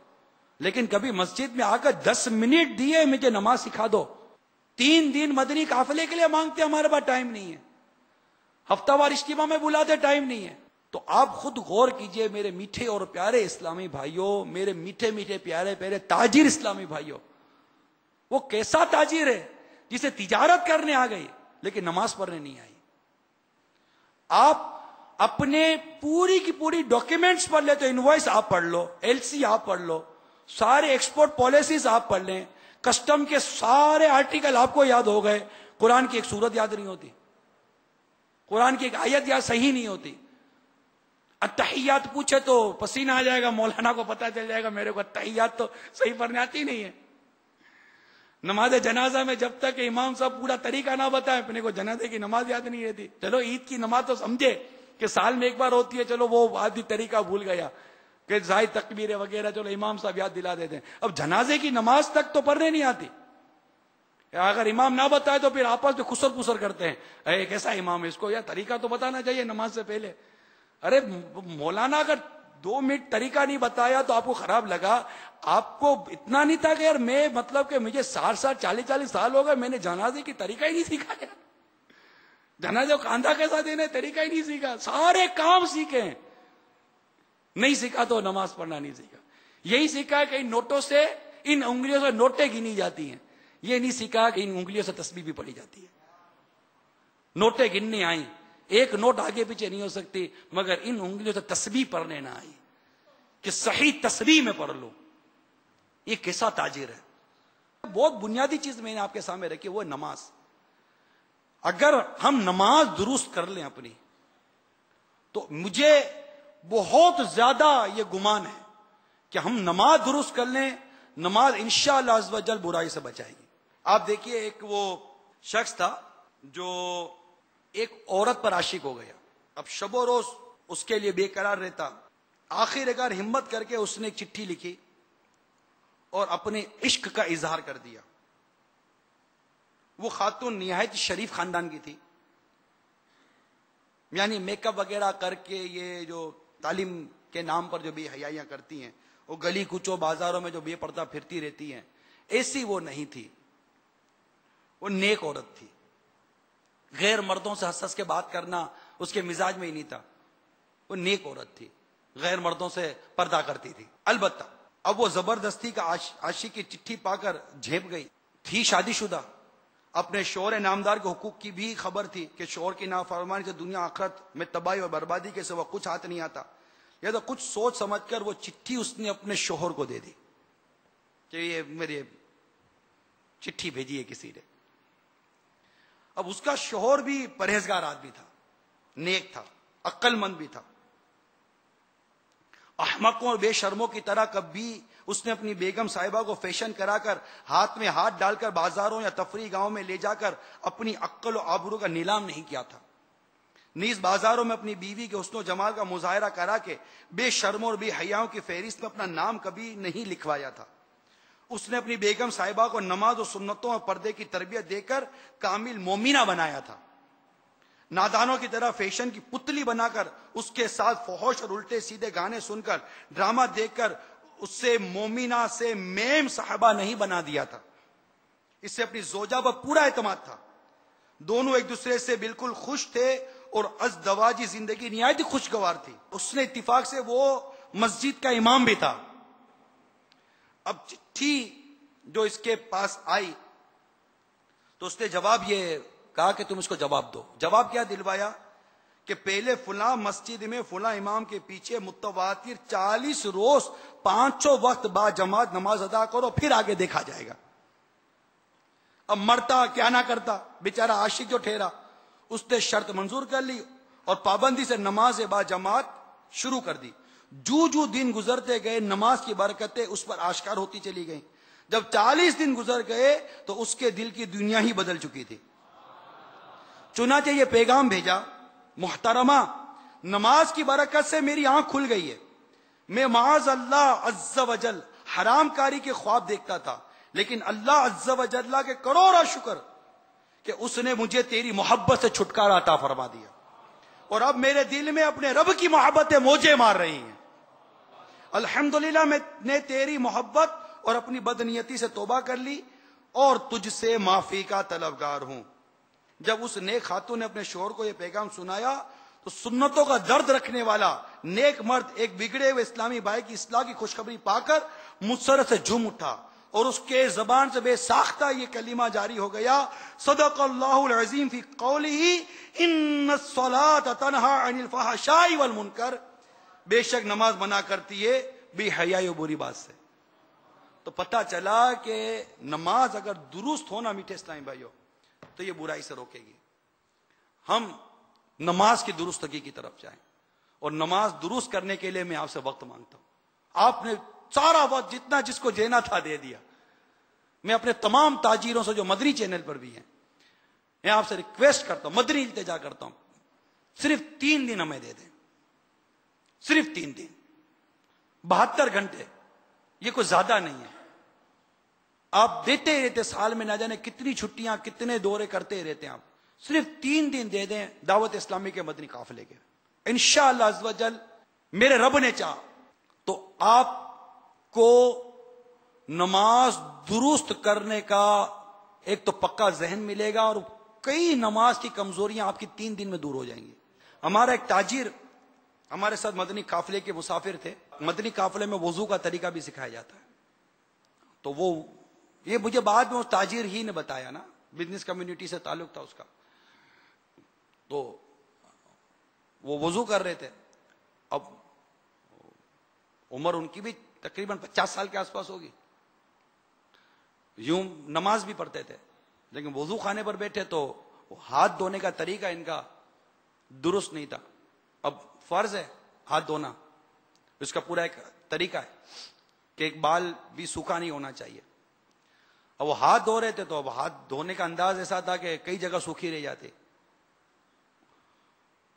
S5: لیکن کبھی مسجد میں آ کر 10 منٹ دیے مجھے نماز سکھا دو. 3 دن مدنی قافلے کے لیے مانگتے، ہمارے پاس ٹائم نہیں ہے. ہفتہ وار اجتماع میں بلاتے، ٹائم نہیں ہے. تو آپ خود غور کیجئے میرے میٹھے اور پیارے اسلامی بھائیوں، میرے میٹھے میٹھے پیارے پیارے تاجر اسلامی بھائیوں، وہ کیسا تاجر ہے جسے تجارت کرنے آ گئی لیکن نماز پڑھنے نہیں آئی. آپ اپنے پوری کی پوری ڈاکیومنٹس پڑھ لیں تو انوائس آپ پڑھ لو، LC آپ پڑھ لو، سارے ایکسپورٹ پالیسیز آپ پڑھ لیں، کسٹم کے سارے آرٹیکل آپ کو یاد ہو گئے، قرآن کی ایک سورت یاد نہیں ہوتی، قرآن کی ایک آیت یاد صحیح نہیں ہوتی، التحیات پوچھے تو پسینہ آ جائے گا، مولانا کو پتہ چل جائے گا میرے کو التحیات تو صحیح پڑھنے آتی نہیں ہے۔ نماز جنازہ میں جب تک امام صاحب پورا طریقہ نہ بتائیں اپنے کو جنازے کی نماز یاد نہیں رہتی۔ چلو عید کی نماز تو سمجھے کہ سال میں ایک بار ہوتی ہے، چلو وہ آدھی طریقہ بھول گیا کہ ظاہر تکبیر وغیرہ چلو امام صاحب یاد دلا دیتے ہیں، اب جنازے کی نماز تک تو پڑھنے نہیں آتی۔ اگر امام نہ بتائے تو پھر آپس میں خسر پسر کرتے ہیں، اے کیسا امام ہے، اس کو یا طریقہ تو بتانا چاہیے نماز سے پہلے۔ ارے مولانا اگر 2 منٹ طریقہ نہیں بتایا تو آپ کو خراب لگا، آپ کو اتنا نہیں تھا کہ یار میں مطلب کہ مجھے 60 سال ہو گئے، میں نے جنازے کی طریقہ ہی نہیں سیکھا یار، جنازے کو کاندھا کیسا دینا ہے طریقہ ہی نہیں سیکھا، سارے کام سیکھے ہیں، نہیں سیکھا تو نماز پڑھنا نہیں سیکھا۔ یہی سیکھا کہ ان نوٹوں سے، ان انگلیوں سے نوٹیں گنی جاتی ہیں، یہ نہیں سیکھا کہ ان انگلیوں سے تسبیح بھی پڑھی جاتی ہے۔ نوٹیں گننے آئیں، ایک نوٹ آگے پیچھے نہیں ہو سکتی مگر ان انگلیوں سے تسبیح پڑھنے نہ آئی کہ صحیح تسبیح میں پڑھ لو۔ یہ کیسا تاجر ہے؟ بہت بنیادی چیز میں نے آپ کے سامنے رکھی، وہ نماز۔ اگر ہم نماز درست کر لیں اپنی، تو مجھے بہت زیادہ یہ گمان ہے کہ ہم نماز درست کر لیں، نماز انشاءاللہ عز و جل برائی سے بچائے گی۔ آپ دیکھیے ایک وہ شخص تھا جو ایک عورت پر عاشق ہو گیا، اب شب و روز اس کے لیے بے قرار رہتا، آخر کار ہمت کر کے اس نے ایک چٹھی لکھی اور اپنے عشق کا اظہار کر دیا۔ وہ خاتون نہایت شریف خاندان کی تھی، یعنی میک اپ وغیرہ کر کے یہ جو تعلیم کے نام پر جو بے حیائیاں کرتی ہیں، وہ گلی کوچوں بازاروں میں جو بے پردہ پھرتی رہتی ہیں، ایسی وہ نہیں تھی۔ وہ نیک عورت تھی، غیر مردوں سے ہنس ہنس کے بات کرنا اس کے مزاج میں ہی نہیں تھا۔ وہ نیک عورت تھی، غیر مردوں سے پردہ کرتی تھی۔ البتہ اب وہ زبردستی کا عاشق کی چٹھی پا کر جھیپ گئی، تھی شادی شدہ، اپنے شوہر نامدار کے حقوق کی بھی خبر تھی کہ شوہر کی نافرمانی سے دنیا آخرت میں تباہی اور بربادی کے سوا کچھ ہاتھ نہیں آتا، یا تو کچھ سوچ سمجھ کر وہ چٹھی اس نے اپنے شوہر کو دے دی کہ یہ میرے چٹھی بھیجی ہے کسی نے۔ اب اس کا شوہر بھی پرہیزگار آدمی تھا، نیک تھا، عقل مند بھی تھا۔ احمقوں اور بے شرموں کی طرح کبھی اس نے اپنی بیگم صاحبہ کو فیشن کرا کر ہاتھ میں ہاتھ ڈال کر بازاروں یا تفریح گاہوں میں لے جا کر اپنی عقل و آبرو کا نیلام نہیں کیا تھا، نیز بازاروں میں اپنی بیوی کے حسن و جمال کا مظاہرہ کرا کے بے شرموں اور بے حیاؤں کی فہرست میں اپنا نام کبھی نہیں لکھوایا تھا۔ اس نے اپنی بیگم صاحبہ کو نماز و سنتوں اور پردے کی تربیت دے کر کامل مومنہ بنایا تھا۔ نادانوں کی طرح فیشن کی پتلی بنا کر اس کے ساتھ فحش اور الٹے سیدھے گانے سن کر ڈرامہ دیکھ کر اس سے مومنہ سے میم صاحبہ نہیں بنا دیا تھا۔ اس سے اپنی زوجہ پر پورا اعتماد تھا، دونوں ایک دوسرے سے بالکل خوش تھے اور ازدواجی زندگی نہایت خوشگوار تھی۔ اس نے اتفاق سے وہ مسجد کا امام بھی تھا۔ اب چٹھی جو اس کے پاس آئی تو اس نے جواب یہ کہا کہ تم اس کو جواب دو۔ جواب کیا دلوایا کہ پہلے فلاں مسجد میں فلاں امام کے پیچھے متواتر 40 روز 5 وقت با جماعت نماز ادا کرو، پھر آگے دیکھا جائے گا۔ اب مرتا کیا نہ کرتا، بیچارہ عاشق جو ٹھہرا، اس نے شرط منظور کر لی اور پابندی سے نماز با جماعت شروع کر دی۔ جو دن گزرتے گئے نماز کی برکتیں اس پر آشکار ہوتی چلی گئیں۔ جب 40 دن گزر گئے تو اس کے دل کی دنیا ہی بدل چکی تھی۔ چنانچہ یہ پیغام بھیجا، محترمہ نماز کی برکت سے میری آنکھ کھل گئی ہے، میں معاذ اللہ عز و جل حرام کاری کے خواب دیکھتا تھا، لیکن اللہ عز و جل کے کروڑا شکر کہ اس نے مجھے تیری محبت سے چھٹکارا عطا فرما دیا، اور اب میرے دل میں اپنے رب کی محبتیں موجیں مار رہی ہیں۔ الحمدللہ میں نے تیری محبت اور اپنی بدنیتی سے توبہ کر لی اور تجھ سے معافی کا طلبگار ہوں۔ جب اس نیک خاتون نے اپنے شوہر کو یہ پیغام سنایا تو سنتوں کا درد رکھنے والا نیک مرد ایک بگڑے ہوئے اسلامی بھائی کی اصلاح کی خوشخبری پا کر مسرت سے جھوم اٹھا اور اس کے زبان سے بے ساختہ یہ کلمہ جاری ہو گیا، صدق اللہ العظیم فی قولہ ان الصلاۃ تنہی عن الفحشاء والمنکر، بے شک نماز منع کرتی ہے بے حیائی و بری بات سے۔ تو پتہ چلا کہ نماز اگر درست ہونا، میٹھے اسلامی بھائیوں، تو یہ برائی سے روکے گی. ہم نماز کی درستگی کی طرف جائیں, اور نماز درست کرنے کے لیے میں آپ سے وقت مانگتا ہوں. آپ نے سارا وقت جتنا جس کو دینا تھا دے دیا. میں اپنے تمام تاجروں سے جو مدنی چینل پر بھی ہیں, میں آپ سے ریکویسٹ کرتا ہوں, مدنی التجا کرتا ہوں, صرف 3 دن ہمیں دے دیں, صرف 3 دن, 72 گھنٹے, یہ کوئی زیادہ نہیں ہے. آپ دیتے ہی رہتے, سال میں نہ جانے کتنی چھٹیاں کتنے دورے کرتے ہی رہتے ہیں. آپ صرف 3 دن دے دیں دعوت اسلامی کے مدنی قافلے کے. انشاءاللہ عز و جل میرے رب نے چاہا تو آپ کو نماز درست کرنے کا ایک تو پکا ذہن ملے گا, اور کئی نماز کی کمزوریاں آپ کی 3 دن میں دور ہو جائیں گی. ہمارا ایک تاجر ہمارے ساتھ مدنی قافلے کے مسافر تھے. مدنی قافلے میں وضو کا طریقہ بھی سکھایا جاتا ہے. تو وہ یہ مجھے بعد میں اس تاجر ہی نے بتایا نا, بزنس کمیونٹی سے تعلق تھا اس کا. تو وہ وضو کر رہے تھے. اب عمر ان کی بھی تقریباً 50 سال کے آس پاس ہوگی. یوں نماز بھی پڑھتے تھے, لیکن وضو خانے پر بیٹھے تو ہاتھ دھونے کا طریقہ ان کا درست نہیں تھا. اب فرض ہے ہاتھ دھونا, اس کا پورا ایک طریقہ ہے کہ ایک بال بھی سوکھا نہیں ہونا چاہیے. اب وہ ہاتھ دھو رہے تھے تو اب ہاتھ دھونے کا انداز ایسا تھا کہ کئی جگہ سوکھی رہ جاتی.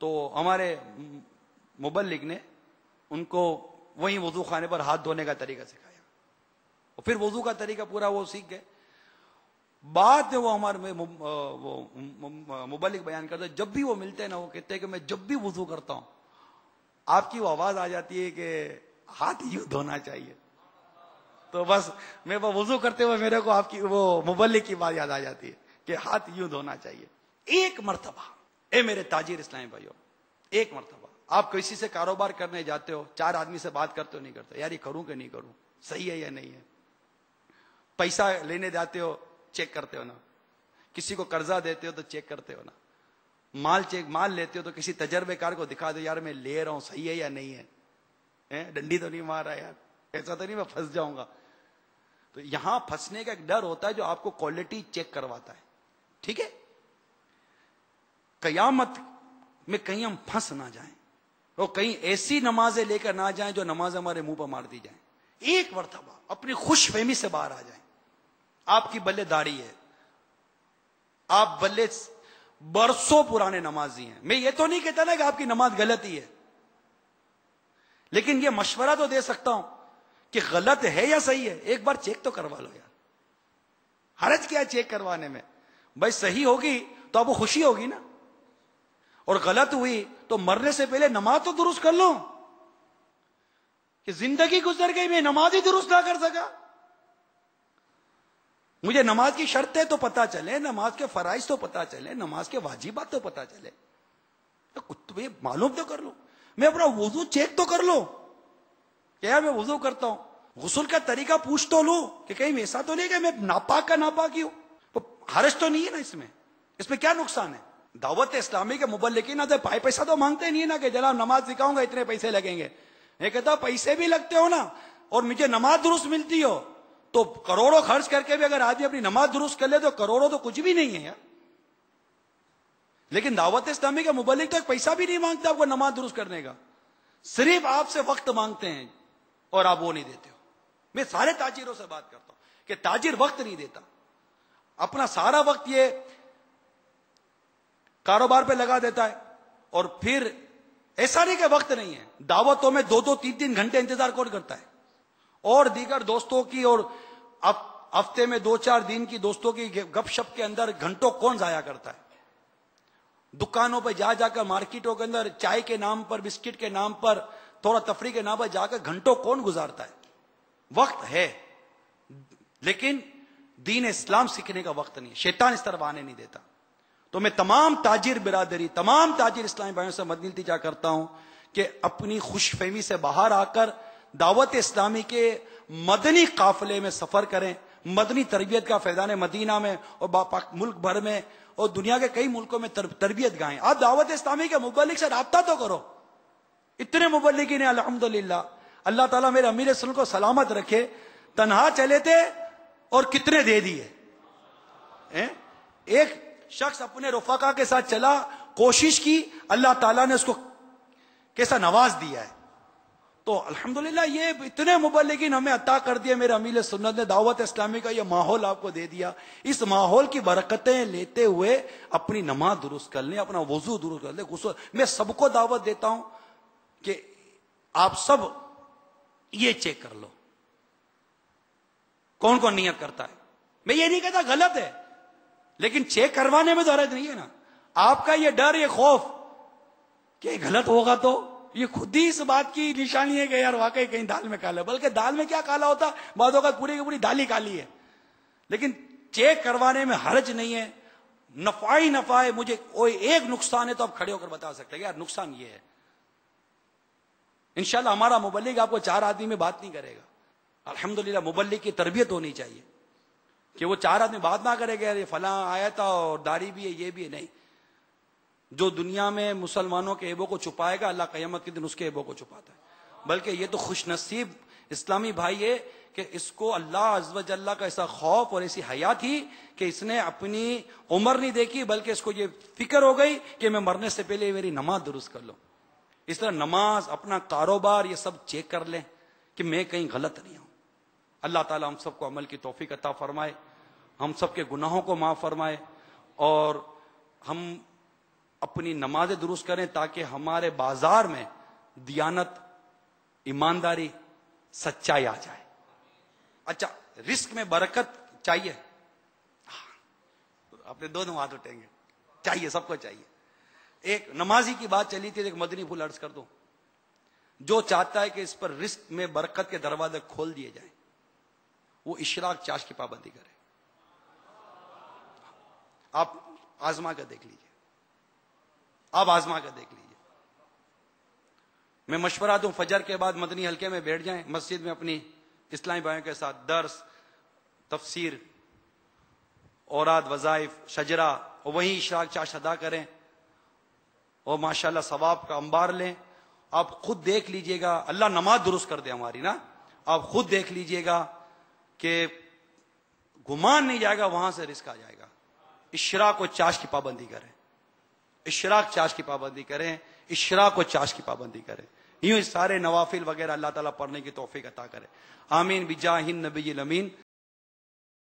S5: تو ہمارے مبلغ نے ان کو وہیں وضو خانے پر ہاتھ دھونے کا طریقہ سکھایا, اور پھر وضو کا طریقہ پورا وہ سیکھ گئے. بعد میں وہ ہمارے مبلغ بیان کرتے, جب بھی وہ ملتے ہیں نا, وہ کہتے ہیں کہ میں جب بھی وضو کرتا ہوں آپ کی وہ آواز آ جاتی ہے کہ ہاتھ یوں دھونا چاہیے. تو بس میں وہ وضو کرتے ہوئے میرے کو آپ کی وہ مبلغ کی بات یاد آ جاتی ہے کہ ہاتھ یوں دھونا چاہیے. ایک مرتبہ اے میرے تاجر اسلامی بھائیو, ایک مرتبہ آپ کسی سے کاروبار کرنے جاتے ہو, 4 آدمی سے بات کرتے ہو نہیں کرتے, یار یہ کروں کہ نہیں کروں, صحیح ہے یا نہیں ہے. پیسہ لینے جاتے ہو چیک کرتے ہو نا, کسی کو قرضہ دیتے ہو تو چیک کرتے ہو نا, مال لیتے ہو تو کسی تجربے کار کو دکھا دو, یار میں لے رہا ہوں صحیح ہے یا نہیں ہے, ڈنڈی تو نہیں مار رہا یار, ایسا تو نہیں میں پھنس جاؤں گا. تو یہاں پھنسنے کا ایک ڈر ہوتا ہے جو آپ کو کوالٹی چیک کرواتا ہے. ٹھیک ہے, قیامت میں کہیں ہم پھنس نہ جائیں, اور کہیں ایسی نمازیں لے کر نہ جائیں جو نمازیں ہمارے منہ پر مار دی جائیں. ایک مرتبہ اپنی خوش فہمی سے باہر آ جائیں. آپ کی بلے داڑھی ہے, آپ بلے برسوں پرانے نمازی ہیں. میں یہ تو نہیں کہتا نا کہ آپ کی نماز غلط ہی ہے, لیکن یہ مشورہ تو دے سکتا ہوں کہ غلط ہے یا صحیح ہے, ایک بار چیک تو کروا لو یار. حرج کیا چیک کروانے میں؟ بھائی صحیح ہوگی تو آپ کو خوشی ہوگی نا, اور غلط ہوئی تو مرنے سے پہلے نماز تو درست کر لو. کہ زندگی گزر گئی میں نماز ہی درست نہ کر سکا. مجھے نماز کی شرطیں تو پتا چلے, نماز کے فرائض تو پتا چلے, نماز کے واجبات تو پتا چلے, تو یہ معلوم تو کر لو. میں اپنا وضو چیک تو کر لو کہ یار میں وضو کرتا ہوں, غسل کا طریقہ پوچھ تو لو کہ کہیں ایسا تو نہیں کہ میں ناپاک کا ناپاک ہی ہوں. حرج تو نہیں ہے نا اس میں کیا نقصان ہے؟ دعوت اسلامی کے مبلغین نہ پیسہ تو مانگتے نہیں ہے نا کہ جناب نماز سکھاؤں گا اتنے پیسے لگیں گے. یہ کہتا پیسے بھی لگتے ہو نا اور مجھے نماز درست ملتی ہو, تو کروڑوں خرچ کر کے بھی اگر آدمی اپنی نماز درست کر لے تو کروڑوں تو کچھ بھی نہیں ہے یار. لیکن دعوت اسلامی کا مبلغ تو ایک پیسہ بھی نہیں مانگتا آپ کو نماز درست کرنے کا, صرف آپ سے وقت مانگتے ہیں اور آپ وہ نہیں دیتے ہو. میں سارے تاجروں سے بات کرتا ہوں کہ تاجر وقت نہیں دیتا, اپنا سارا وقت یہ کاروبار پہ لگا دیتا ہے, اور پھر ایسا نہیں کہ وقت نہیں ہے, دعوتوں میں 2-3 گھنٹے انتظار کون کرتا ہے, اور دیگر دوستوں کی اور ہفتے میں 2-4 دن کی دوستوں کی گپ شپ کے اندر گھنٹوں کون ضائع کرتا ہے. دکانوں پہ جا کر مارکیٹوں کے اندر چائے کے نام پر, بسکٹ کے نام پر, تھوڑا تفریح کے نام پر جا کر گھنٹوں کون گزارتا ہے. وقت ہے لیکن دین اسلام سیکھنے کا وقت نہیں, شیطان اس طرف آنے نہیں دیتا. تو میں تمام تاجر برادری, تمام تاجر اسلامی بھائیوں سے مدنی التجا کرتا ہوں کہ اپنی خوش فہمی سے باہر آ کر دعوت اسلامی کے مدنی قافلے میں سفر کریں, مدنی تربیت کا فیضان مدینہ میں اور ملک بھر میں اور دنیا کے کئی ملکوں میں تربیت گاہیں. آپ دعوت اسلامی کے مبلغ سے رابطہ تو کرو, اتنے مبلغین ہیں الحمدللہ. اللہ تعالیٰ میرے امیر سنت کو سلامت رکھے, تنہا چلے تھے اور کتنے دے دیے. شخص اپنے رفقا کے ساتھ چلا، کوشش کی، اللہ تعالیٰ نے اس کو کیسا نواز دیا ہے. تو الحمدللہ یہ اتنے مبلغین ہمیں عطا کر دیے. میرے امیر سنت نے دعوت اسلامی کا یہ ماحول آپ کو دے دیا. اس ماحول کی برکتیں لیتے ہوئے اپنی نماز درست کر لیں، اپنا وضو درست کر لیں، غسل. میں سب کو دعوت دیتا ہوں کہ آپ سب یہ چیک کر لو کون کون نیت کرتا ہے. میں یہ نہیں کہتا غلط ہے، لیکن چیک کروانے میں تو حرج نہیں ہے نا. آپ کا یہ ڈر، یہ خوف کہ غلط ہوگا تو یہ خود ہی اس بات کی نشانی ہے کہ یار واقعی کہیں دال میں کالا ہے. بلکہ دال میں کیا کالا ہوتا، بعض اوقات پوری کی پوری دال ہی کالی ہے. لیکن چیک کروانے میں حرج نہیں ہے. نفع ہی نفع ہے. مجھے کوئی ایک نقصان ہے تو آپ کھڑے ہو کر بتا سکتے ہیں یار نقصان یہ ہے. انشاءاللہ ہمارا مبلغ آپ کو 4 آدمی میں بات نہیں کرے گا. الحمدللہ مبلغ کی تربیت ہونی چاہیے کہ وہ 4 آدمی بات نہ کرے گا یہ فلاں آیا تھا اور داڑھی بھی ہے یہ بھی ہے. نہیں، جو دنیا میں مسلمانوں کے عیبوں کو چھپائے گا، اللہ قیامت کے دن اس کے عیبوں کو چھپاتا ہے. بلکہ یہ تو خوش نصیب اسلامی بھائی ہے کہ اس کو اللہ عز و جل کا ایسا خوف اور ایسی حیا تھی کہ اس نے اپنی عمر نہیں دیکھی، بلکہ اس کو یہ فکر ہو گئی کہ میں مرنے سے پہلے میری نماز درست کر لوں. اس طرح نماز، اپنا کاروبار، یہ سب چیک کر لیں کہ میں کہیں غلط نہیں ہوں. اللہ تعالی ہم سب کو عمل کی توفیق عطا فرمائے، ہم سب کے گناہوں کو معاف فرمائے، اور ہم اپنی نمازیں درست کریں تاکہ ہمارے بازار میں دیانت، ایمانداری، سچائی آ جائے. اچھا، رزق میں برکت چاہیے. اپنے 2 ہاتھ اٹھیں گے. چاہیے، سب کو چاہیے. ایک نمازی کی بات چلی تھی، ایک مدنی پھول عرض کر دو. جو چاہتا ہے کہ اس پر رزق میں برکت کے دروازے کھول دیے جائیں، وہ اشراق چاش کی پابندی کرے. آپ آزما کر دیکھ لیجیے، آپ آزما کر دیکھ لیجیے. میں مشورہ دوں فجر کے بعد مدنی حلقے میں بیٹھ جائیں، مسجد میں اپنی اسلامی بھائیوں کے ساتھ درس، تفسیر، اوراد، وظائف، شجرہ، اور وہیں اشراق چاش ادا کریں اور ماشاءاللہ ثواب کا انبار لیں. آپ خود دیکھ لیجئے گا، اللہ نماز درست کر دے ہماری نا. آپ خود دیکھ لیجئے گا کہ گمان نہیں جائے گا، وہاں سے رزق آ جائے گا. اشراق و چاش کی پابندی کریں، اشراق چاش کی پابندی کریں، اشراق و چاش کی پابندی کریں. یوں سارے نوافل وغیرہ اللہ تعالیٰ پڑھنے کی توفیق عطا کرے. آمین بجاہ النبی الامین